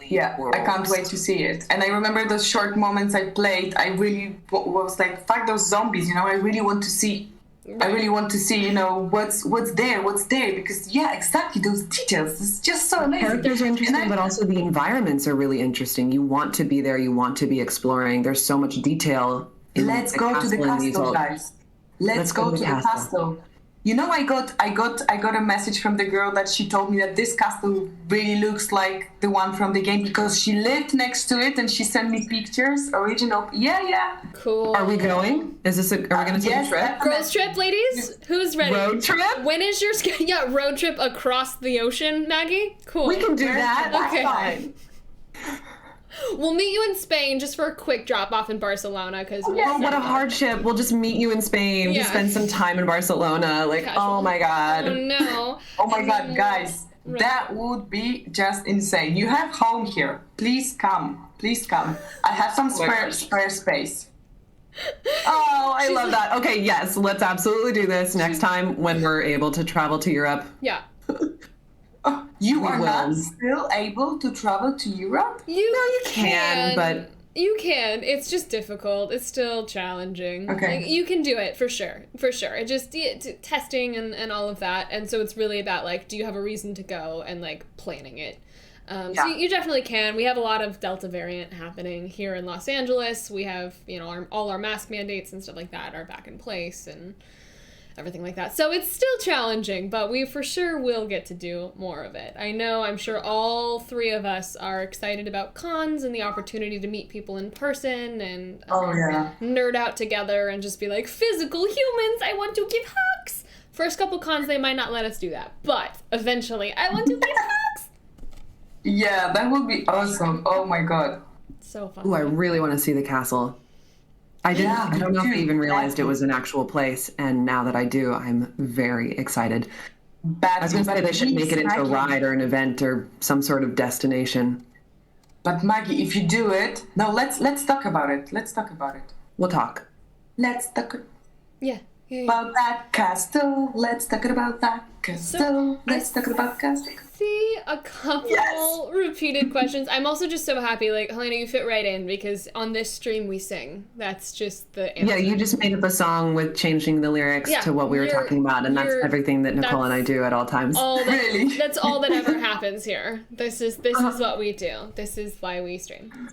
Yeah, I can't wait to see it. And I remember those short moments I played. I really was like, fuck those zombies, you know. I really want to see. I really want to see, you know, what's there, because yeah, exactly, those details. It's just so amazing. Characters are interesting, but also the environments are really interesting. You want to be there. You want to be exploring. There's so much detail. Let's go to the castle, guys. Let's go to the castle. You know, I got a message from the girl that she told me that this castle really looks like the one from the game because she lived next to it and she sent me pictures. Original. Yeah. Cool. Are we going? Are we going to take a trip? Girls trip, ladies? Who's ready? Road trip? When is your road trip across the ocean, Maggie? Cool. We can do that. Okay. Fine. We'll meet you in Spain just for a quick drop off in Barcelona because what a hardship. We'll just meet you in Spain. Yeah. Just spend some time in Barcelona. Like, Casual. Oh my God. Oh no. Oh my God, guys. That would be just insane. You have home here. Please come. I have some spare space. Oh, I love that. Okay, yes, let's absolutely do this next time when we're able to travel to Europe. Yeah. You are not still able to travel to Europe? You can, but... You can. It's just difficult. It's still challenging. Okay. Like, you can do it, for sure. It just, testing and all of that. And so it's really about, like, do you have a reason to go and, like, planning it. So you definitely can. We have a lot of Delta variant happening here in Los Angeles. We have, you know, all our mask mandates and stuff like that are back in place and everything like that. So it's still challenging, but we for sure will get to do more of it. I'm sure all three of us are excited about cons and the opportunity to meet people in person and nerd out together and just be like, physical humans, I want to give hugs. First couple cons, they might not let us do that, but eventually I want to give hugs. Yeah, that would be awesome. Oh my God. So fun. Ooh, I really want to see the castle. I don't know if I even realized it was an actual place, and now that I do, I'm very excited. I was going to say they should make it into a ride or an event or some sort of destination. But Maggie, if you do it, no, let's talk about it. Let's talk about it. We'll talk. Let's talk Yeah. about that castle. Let's talk about that castle. Let's talk about castle. See a couple repeated questions. I'm also just so happy, like, Helena, you fit right in, because on this stream we sing. That's just the answer. Yeah, you just made up a song with changing the lyrics to what we were talking about, and that's everything that Nicole and I do at all times. Really? That's all that ever happens here. This is what we do. This is why we stream.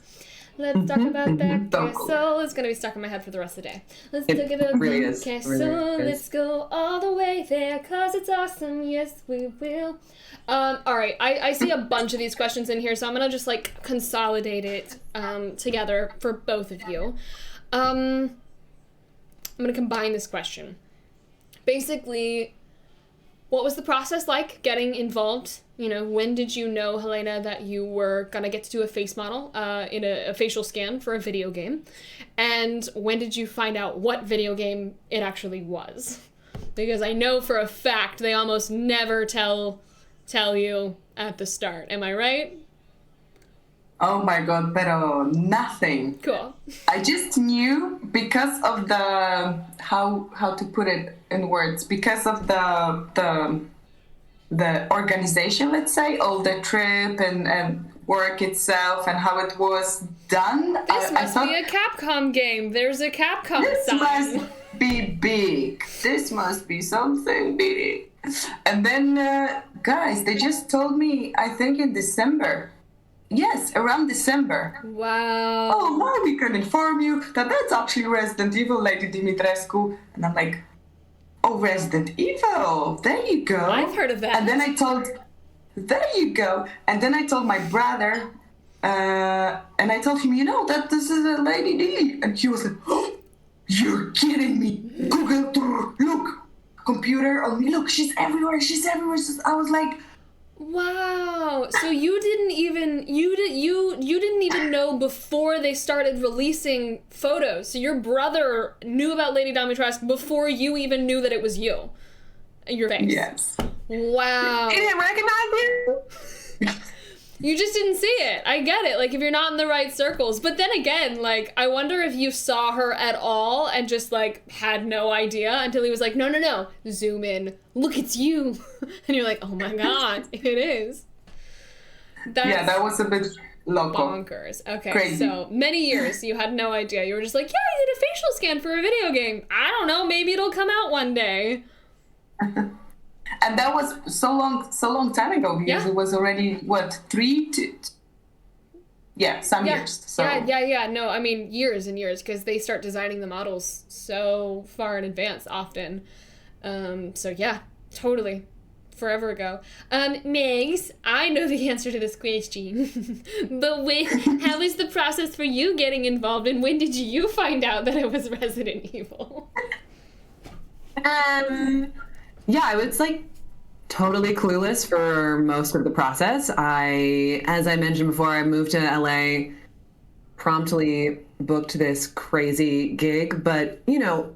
Let's talk about that castle. It's going to be stuck in my head for the rest of the day. Let's talk about that castle. Let's go all the way there, because it's awesome. Yes, we will. All right, I see a bunch of these questions in here, so I'm going to just, like, consolidate it together for both of you. I'm going to combine this question. Basically, what was the process like getting involved? You know, when did you know, Helena, that you were going to get to do a face model in a facial scan for a video game? And when did you find out what video game it actually was? Because I know for a fact they almost never tell you at the start. Am I right? Oh my God, pero nothing. Cool. I just knew because of the, how to put it in words, because of the organization, let's say, all the trip and work itself and how it was done. This must be a Capcom game. There's a Capcom sign. This must be big. This must be something big. And then, guys, they just told me, I think in December. Yes, around December. Wow. Oh, now we can inform you that that's actually Resident Evil, Lady Dimitrescu. And I'm like, oh, Resident Evil, there you go. I've heard of that. And then there you go. And then I told my brother, and I told him, you know, that this is a Lady D. And he was like, oh, you're kidding me. Google, look, computer on me, look, she's everywhere. So I was like, wow. So you didn't even know before they started releasing photos. So your brother knew about Lady Dimitrescu before you even knew that it was you. Your face. yes. Wow. He didn't recognize you? You just didn't see it. I get it. Like, if you're not in the right circles. But then again, like, I wonder if you saw her at all and just, like, had no idea until he was like, no, zoom in. Look, it's you. And you're like, oh my God, it is. Yeah, that was a bit loco. Bonkers. Okay, Crazy. So many years you had no idea. You were just like, yeah, I did a facial scan for a video game. I don't know, maybe it'll come out one day. And that was so long time ago, because it was already, what, some years. So. Yeah. No, I mean, years and years, because they start designing the models so far in advance often. So yeah, totally. Forever ago. Megs, I know the answer to this question. But how was the process for you getting involved, and when did you find out that it was Resident Evil? Yeah, I was like totally clueless for most of the process. As I mentioned before, I moved to LA, promptly booked this crazy gig, but you know,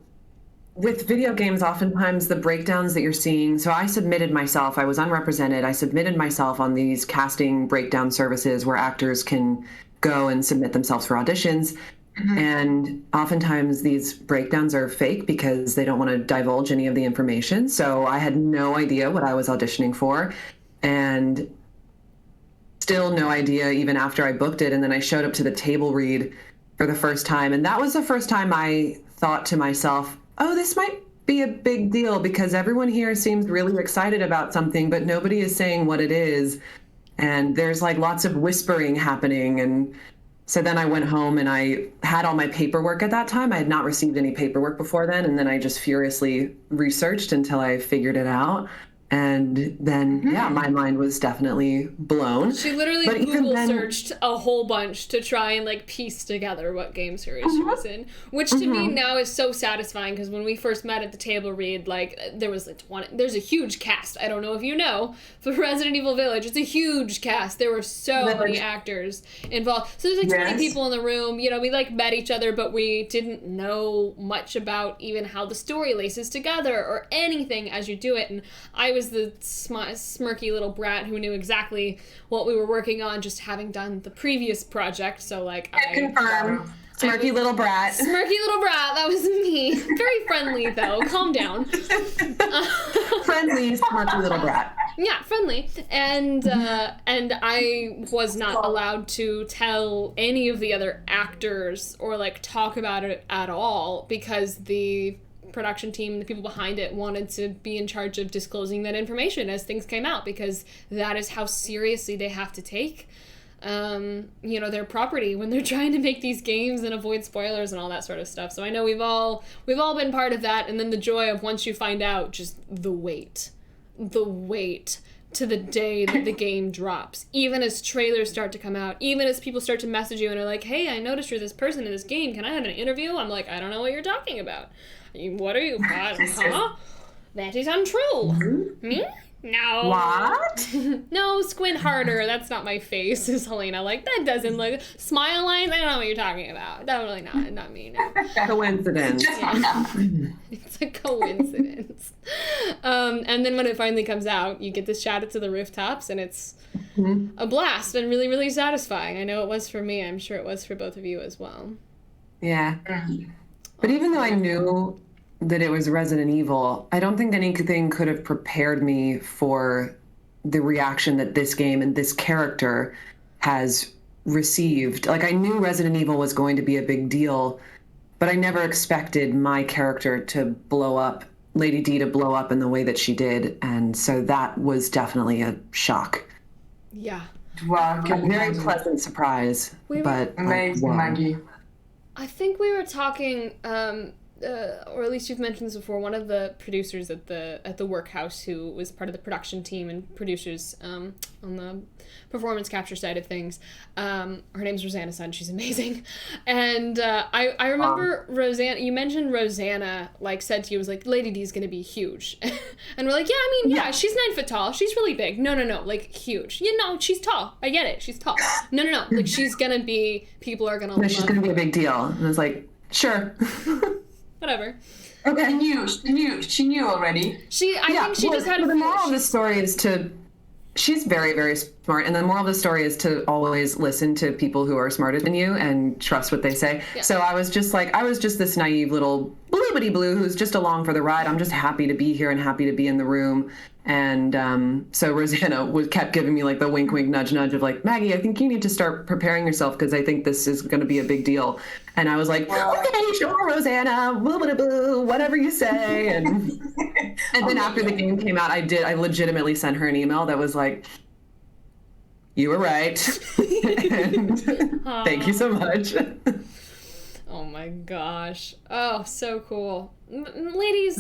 with video games, oftentimes the breakdowns that you're seeing, so I submitted myself, I was unrepresented, I submitted myself on these casting breakdown services where actors can go and submit themselves for auditions. Mm-hmm. And oftentimes these breakdowns are fake because they don't want to divulge any of the information. So I had no idea what I was auditioning for, and still no idea even after I booked it. And then I showed up to the table read for the first time. And that was the first time I thought to myself, oh, this might be a big deal because everyone here seems really excited about something, but nobody is saying what it is. And there's like lots of whispering happening. And so then I went home and I had all my paperwork at that time. I had not received any paperwork before then. And then I just furiously researched until I figured it out. And then, my mind was definitely blown. She literally but Google searched a whole bunch to try and like piece together what game series she was in, which to me now is so satisfying because when we first met at the table read, like there's a huge cast. I don't know if you know, for Resident Evil Village, it's a huge cast. There were so many actors involved. So there's like 20 people in the room. You know, we like met each other, but we didn't know much about even how the story laces together or anything as you do it. And I was the smirky little brat who knew exactly what we were working on, just having done the previous project. So like, I confirm. Smirky little brat. Smirky little brat, that was me. Very friendly though. Calm down. Friendly, smirky little brat. Yeah, friendly. And I was not allowed to tell any of the other actors or like talk about it at all because the production team, the people behind it, wanted to be in charge of disclosing that information as things came out because that is how seriously they have to take their property when they're trying to make these games and avoid spoilers and all that sort of stuff. So I know we've all been part of that, and then the joy of once you find out, just the wait to the day that the game drops. Even as trailers start to come out, even as people start to message you and are like, hey, I noticed you're this person in this game, can I have an interview? I'm like, I don't know what you're talking about. What are you? Huh? That is untrue. Me? No. What? No, squint harder. That's not my face, is Helena. Like, that doesn't look... Smile lines? I don't know what you're talking about. Definitely not me, no. Coincidence. Yeah. It's a coincidence. And then when it finally comes out, you get to shout it to the rooftops, and it's a blast and really, really satisfying. I know it was for me. I'm sure it was for both of you as well. Yeah. But even though I knew that it was Resident Evil, I don't think anything could have prepared me for the reaction that this game and this character has received. Like, I knew Resident Evil was going to be a big deal, but I never expected my character to blow up, Lady D to blow up in the way that she did. And so that was definitely a shock. Yeah. Wow. A very pleasant surprise. Amazing, Maggie. I think we were talking, or at least you've mentioned this before, one of the producers at the workhouse who was part of the production team and producers on the performance capture side of things. Her name's Rosanna Sun. She's amazing. And I remember Rosanna, you mentioned Rosanna, like, said to you, was like, Lady D's gonna be huge. And we're like, yeah, she's 9 foot tall. She's really big. No, like, huge. You know, she's tall. I get it. She's tall. No. Like, she's gonna be, people are gonna love she's gonna be a big deal. And I was like, sure. Whatever. Okay. She knew already. I think she just had the moral of the story is she's very, very smart, and the moral of the story is to always listen to people who are smarter than you and trust what they say. Yeah. So I was just this naive little bloobity blue who's just along for the ride. I'm just happy to be here and happy to be in the room. And so Rosanna kept giving me like the wink, wink, nudge, nudge of like, Maggie, I think you need to start preparing yourself because I think this is going to be a big deal. And I was like, okay, sure, Rosanna, boo, whatever you say. And then after the game came out, I legitimately sent her an email that was like, you were right. And thank you so much. Oh my gosh. Oh, so cool. Ladies,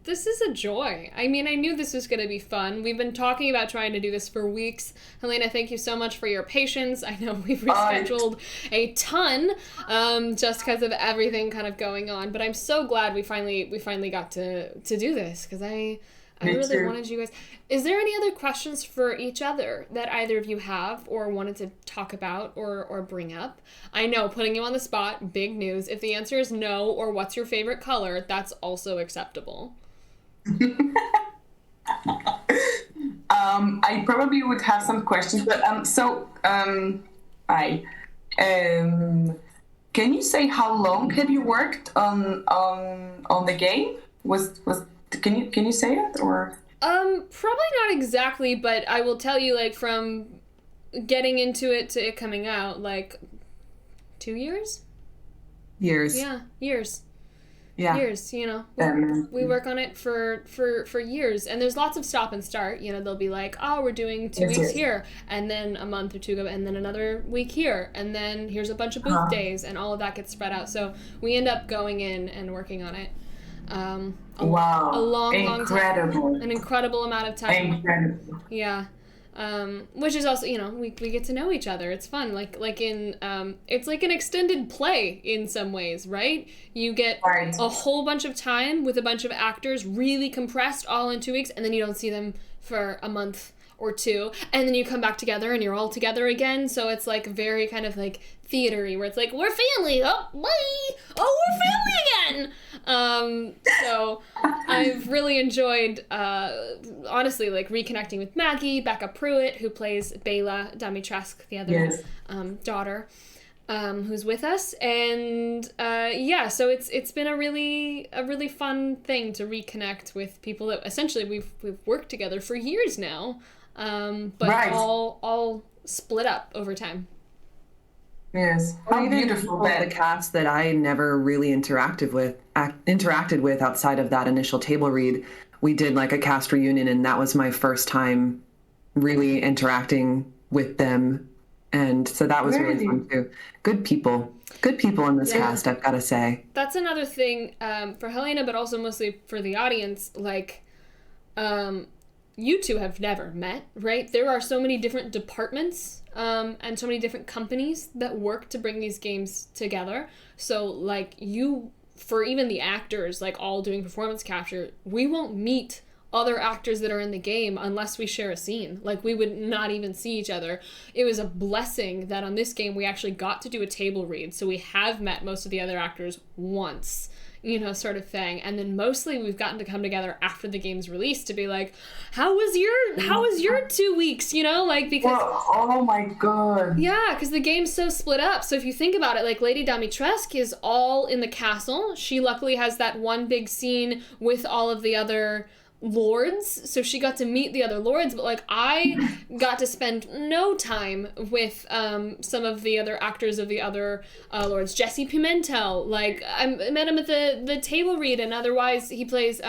this is a joy. I mean, I knew this was going to be fun. We've been talking about trying to do this for weeks. Helena, thank you so much for your patience. I know we've rescheduled a ton just because of everything kind of going on, but I'm so glad we finally got to do this because I really wanted you guys. Is there any other questions for each other that either of you have or wanted to talk about or bring up? I know, putting you on the spot, big news. If the answer is no or what's your favorite color, that's also acceptable. I probably would have some questions, but can you say how long have you worked on the game? Can you say it or? Probably not exactly, but I will tell you, like, from getting into it to it coming out, like, 2 years? Years. Yeah, years. Yeah. Years, you know. We work on it for years, and there's lots of stop and start. You know, they'll be like, oh, we're doing 2 weeks here, and then a month or two go, and then another week here, and then here's a bunch of booth days, and all of that gets spread out. So we end up going in and working on it. Wow. A long Incredible. time. An incredible amount of time. Incredible. Yeah. Which is also, we get to know each other. It's fun. Like in, it's like an extended play in some ways, right? You get a whole bunch of time with a bunch of actors really compressed all in 2 weeks, and then you don't see them for a month or two, and then you come back together and you're all together again. So it's like very kind of like theatery, where it's like, we're family, oh bye, oh we're family again. So I've really enjoyed honestly like reconnecting with Maggie, Becca Pruitt, who plays Bela Dimitrescu, the other daughter, who's with us, and so it's been a really fun thing to reconnect with people that essentially we've worked together for years now, but all split up over time. Yes, how beautiful that the cast that I never really interacted with outside of that initial table read. We did like a cast reunion, and that was my first time really interacting with them. And so that was really fun too. Good people in this cast, I've got to say. That's another thing for Helena, but also mostly for the audience. Like, you two have never met, right? There are so many different departments and so many different companies that work to bring these games together. So, like, for even the actors, like, all doing performance capture, we won't meet other actors that are in the game unless we share a scene. Like, we would not even see each other. It was a blessing that on this game we actually got to do a table read, so we have met most of the other actors once, sort of thing. And then mostly we've gotten to come together after the game's released to be like, how was your 2 weeks, because oh my god, because the game's so split up. So if you think about it, like, Lady Dimitrescu is all in the castle. She luckily has that one big scene with all of the other lords, so she got to meet the other lords, but like I got to spend no time with some of the other actors of the other lords. Jesse Pimentel, like I met him at the table read, and otherwise he plays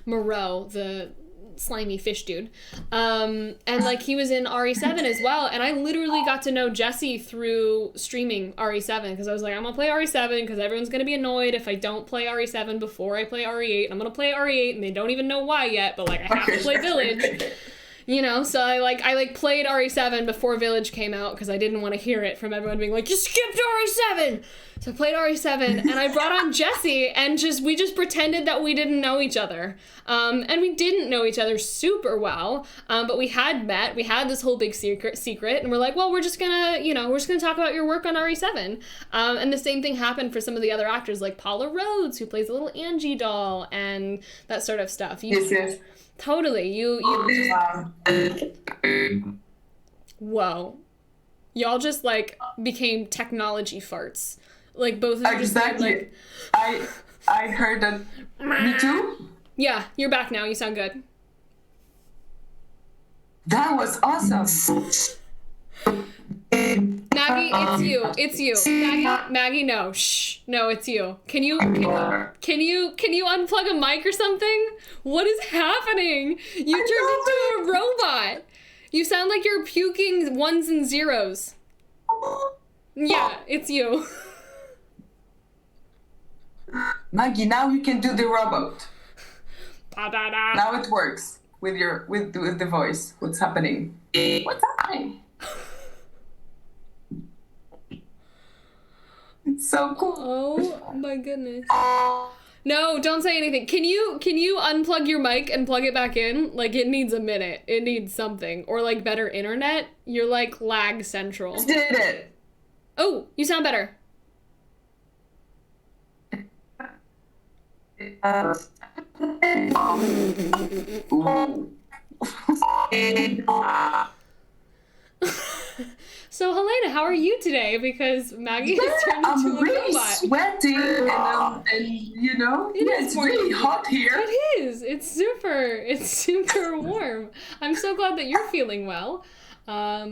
Moreau, the slimy fish dude, and like he was in RE7 as well, and I literally got to know Jesse through streaming RE7, because I was like, I'm gonna play RE7 because everyone's gonna be annoyed if I don't play RE7 before I play RE8. I'm gonna play RE8 and they don't even know why yet, but like I have to play Village. So I played RE7 before Village came out because I didn't want to hear it from everyone being like, you skipped RE7! So I played RE7, and I brought on Jesse, and we just pretended that we didn't know each other. And we didn't know each other super well, but we had met, we had this whole big secret, and we're like, well, we're just gonna talk about your work on RE7. And the same thing happened for some of the other actors, like Paula Rhodes, who plays a little Angie doll, and that sort of stuff. Yes. Totally. Whoa. Y'all just, like, became technology farts. Like, both of you just exactly. I heard that. Me too? Yeah, you're back now. You sound good. That was awesome. Maggie, it's you. Maggie, no. Shh. No, it's you. Can you unplug a mic or something? What is happening? You turned into a robot. You sound like you're puking ones and zeros. Yeah, it's you. Maggie, now you can do the robot. Da-da-da. Now it works with the voice. What's happening? What's happening? It's so cool. Oh my goodness. No, don't say anything. Can you unplug your mic and plug it back in? Like, it needs a minute. It needs something. Or like better internet. You're like lag central. I did it. Oh, you sound better. So Helena, how are you today? Because Maggie has turned into a really robot. Sweating and it's really hot here. It is. It's super warm. I'm so glad that you're feeling well. Oh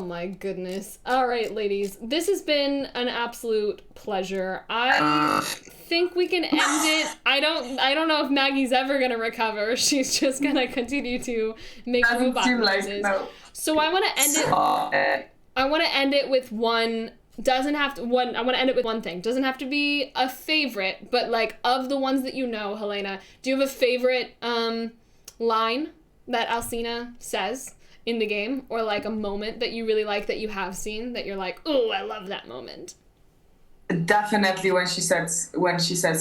my goodness. All right, ladies. This has been an absolute pleasure. I think we can end it. I don't know if Maggie's ever gonna recover. She's just gonna continue to make robot noises. No. So I want to end it with one doesn't have to, I want to end it with one thing. Doesn't have to be a favorite, but like of the ones that you know, Helena, do you have a favorite line that Alcina says in the game, or like a moment that you really like that you have seen that you're like, oh, I love that moment? Definitely when she says,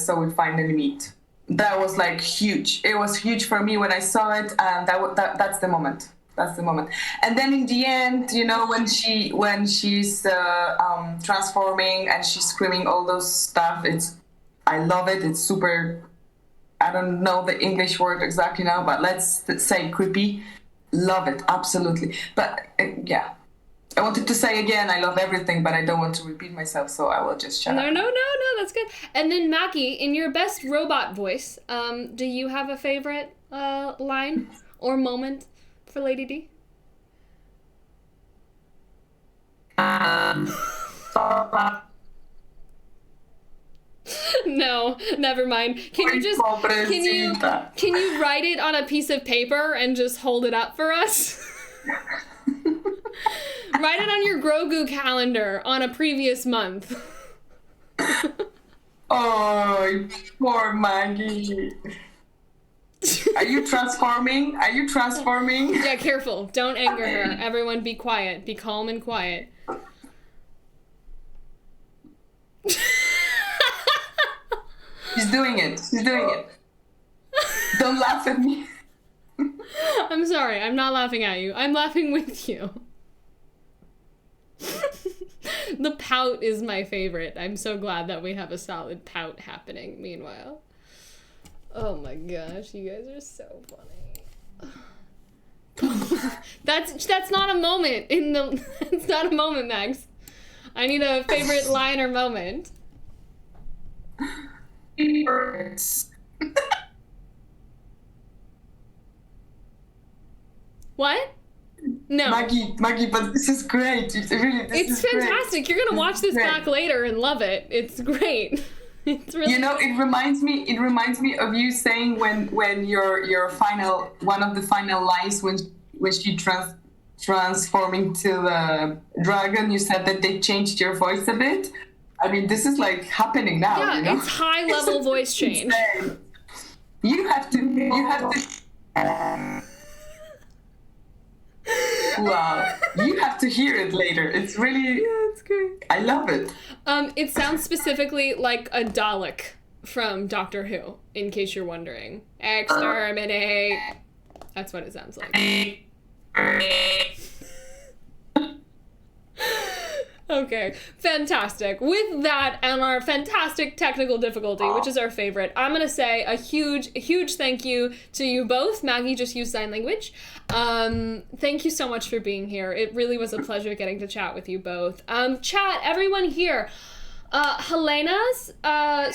so we finally meet. That was like huge. It was huge for me when I saw it, and that's the moment. That's the moment. And then in the end, you know, when she's transforming and she's screaming all those stuff, I love it. It's super, I don't know the English word exactly now, but let's say creepy. Love it, absolutely. But yeah, I wanted to say again, I love everything, but I don't want to repeat myself, so I will just shut up. No, that's good. And then Maggie, in your best robot voice, do you have a favorite line or moment for Lady D? No, never mind. Can you write it on a piece of paper and just hold it up for us? Write it on your Grogu calendar on a previous month. Oh, poor Maggie. Are you transforming? Yeah, careful. Don't anger her. Everyone be quiet. Be calm and quiet. She's doing it. Don't laugh at me. I'm sorry. I'm not laughing at you. I'm laughing with you. The pout is my favorite. I'm so glad that we have a solid pout happening meanwhile. Oh my gosh, you guys are so funny. That's not a moment it's not a moment, Max. I need a favorite line or moment. What? No. Maggie, but this is great. It's fantastic. Great. You're gonna watch this back later and love it. It's great. It's really. You know, it reminds me of you saying when your final, one of the final lines when she transforming to the dragon, you said that they changed your voice a bit. I mean, this is like happening now. Yeah, you know? It's high level voice change. You have to. Wow, you have to hear it later. It's really, yeah, it's great. I love it. It sounds specifically like a Dalek from Doctor Who, in case you're wondering. Exterminate. That's what it sounds like. Okay, fantastic. With that and our fantastic technical difficulty, which is our favorite, I'm going to say a huge thank you to you both. Maggie just used sign language. Thank you so much for being here. It really was a pleasure getting to chat with you both. Chat, everyone here. Helena's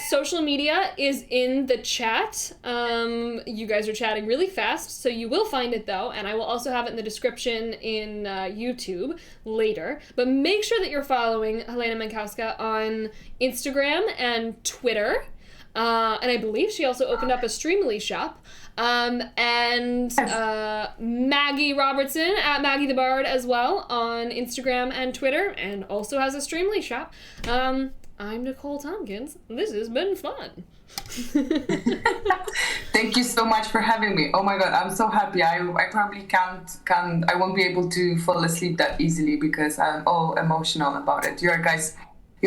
social media is in the chat. You guys are chatting really fast, so you will find it though, and I will also have it in the description in YouTube later. But make sure that you're following Helena Mankowska on Instagram and Twitter. And I believe she also opened up a Streamly shop. And Maggie Robertson at Maggie the Bard as well on Instagram and Twitter, and also has a Streamly shop. I'm Nicole Tompkins. This has been fun. Thank you so much for having me. Oh my God, I'm so happy. I probably I won't be able to fall asleep that easily because I'm all emotional about it. Your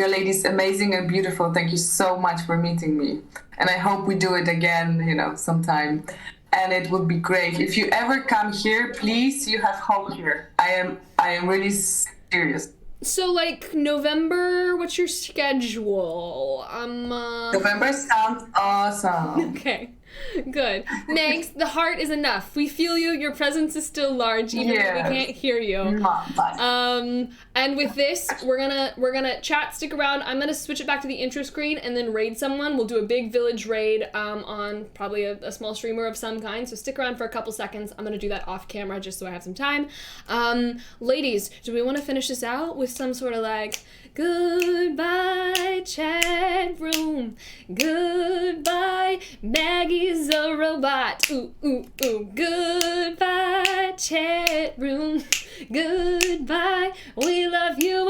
ladies, amazing and beautiful. Thank you so much for meeting me. And I hope we do it again, sometime. And it would be great. If you ever come here, please, you have hope here. I am really serious. So, like, November, what's your schedule? November sounds awesome. Okay, good. Megs, the heart is enough. We feel you. Your presence is still large, even though we can't hear you. And with this, we're gonna chat. Stick around. I'm gonna switch it back to the intro screen and then raid someone. We'll do a big village raid on probably a small streamer of some kind. So stick around for a couple seconds. I'm gonna do that off camera just so I have some time. Ladies, do we want to finish this out with some sort of like goodbye chat room, goodbye Maggie's a robot, ooh ooh ooh, goodbye chat room, goodbye we love you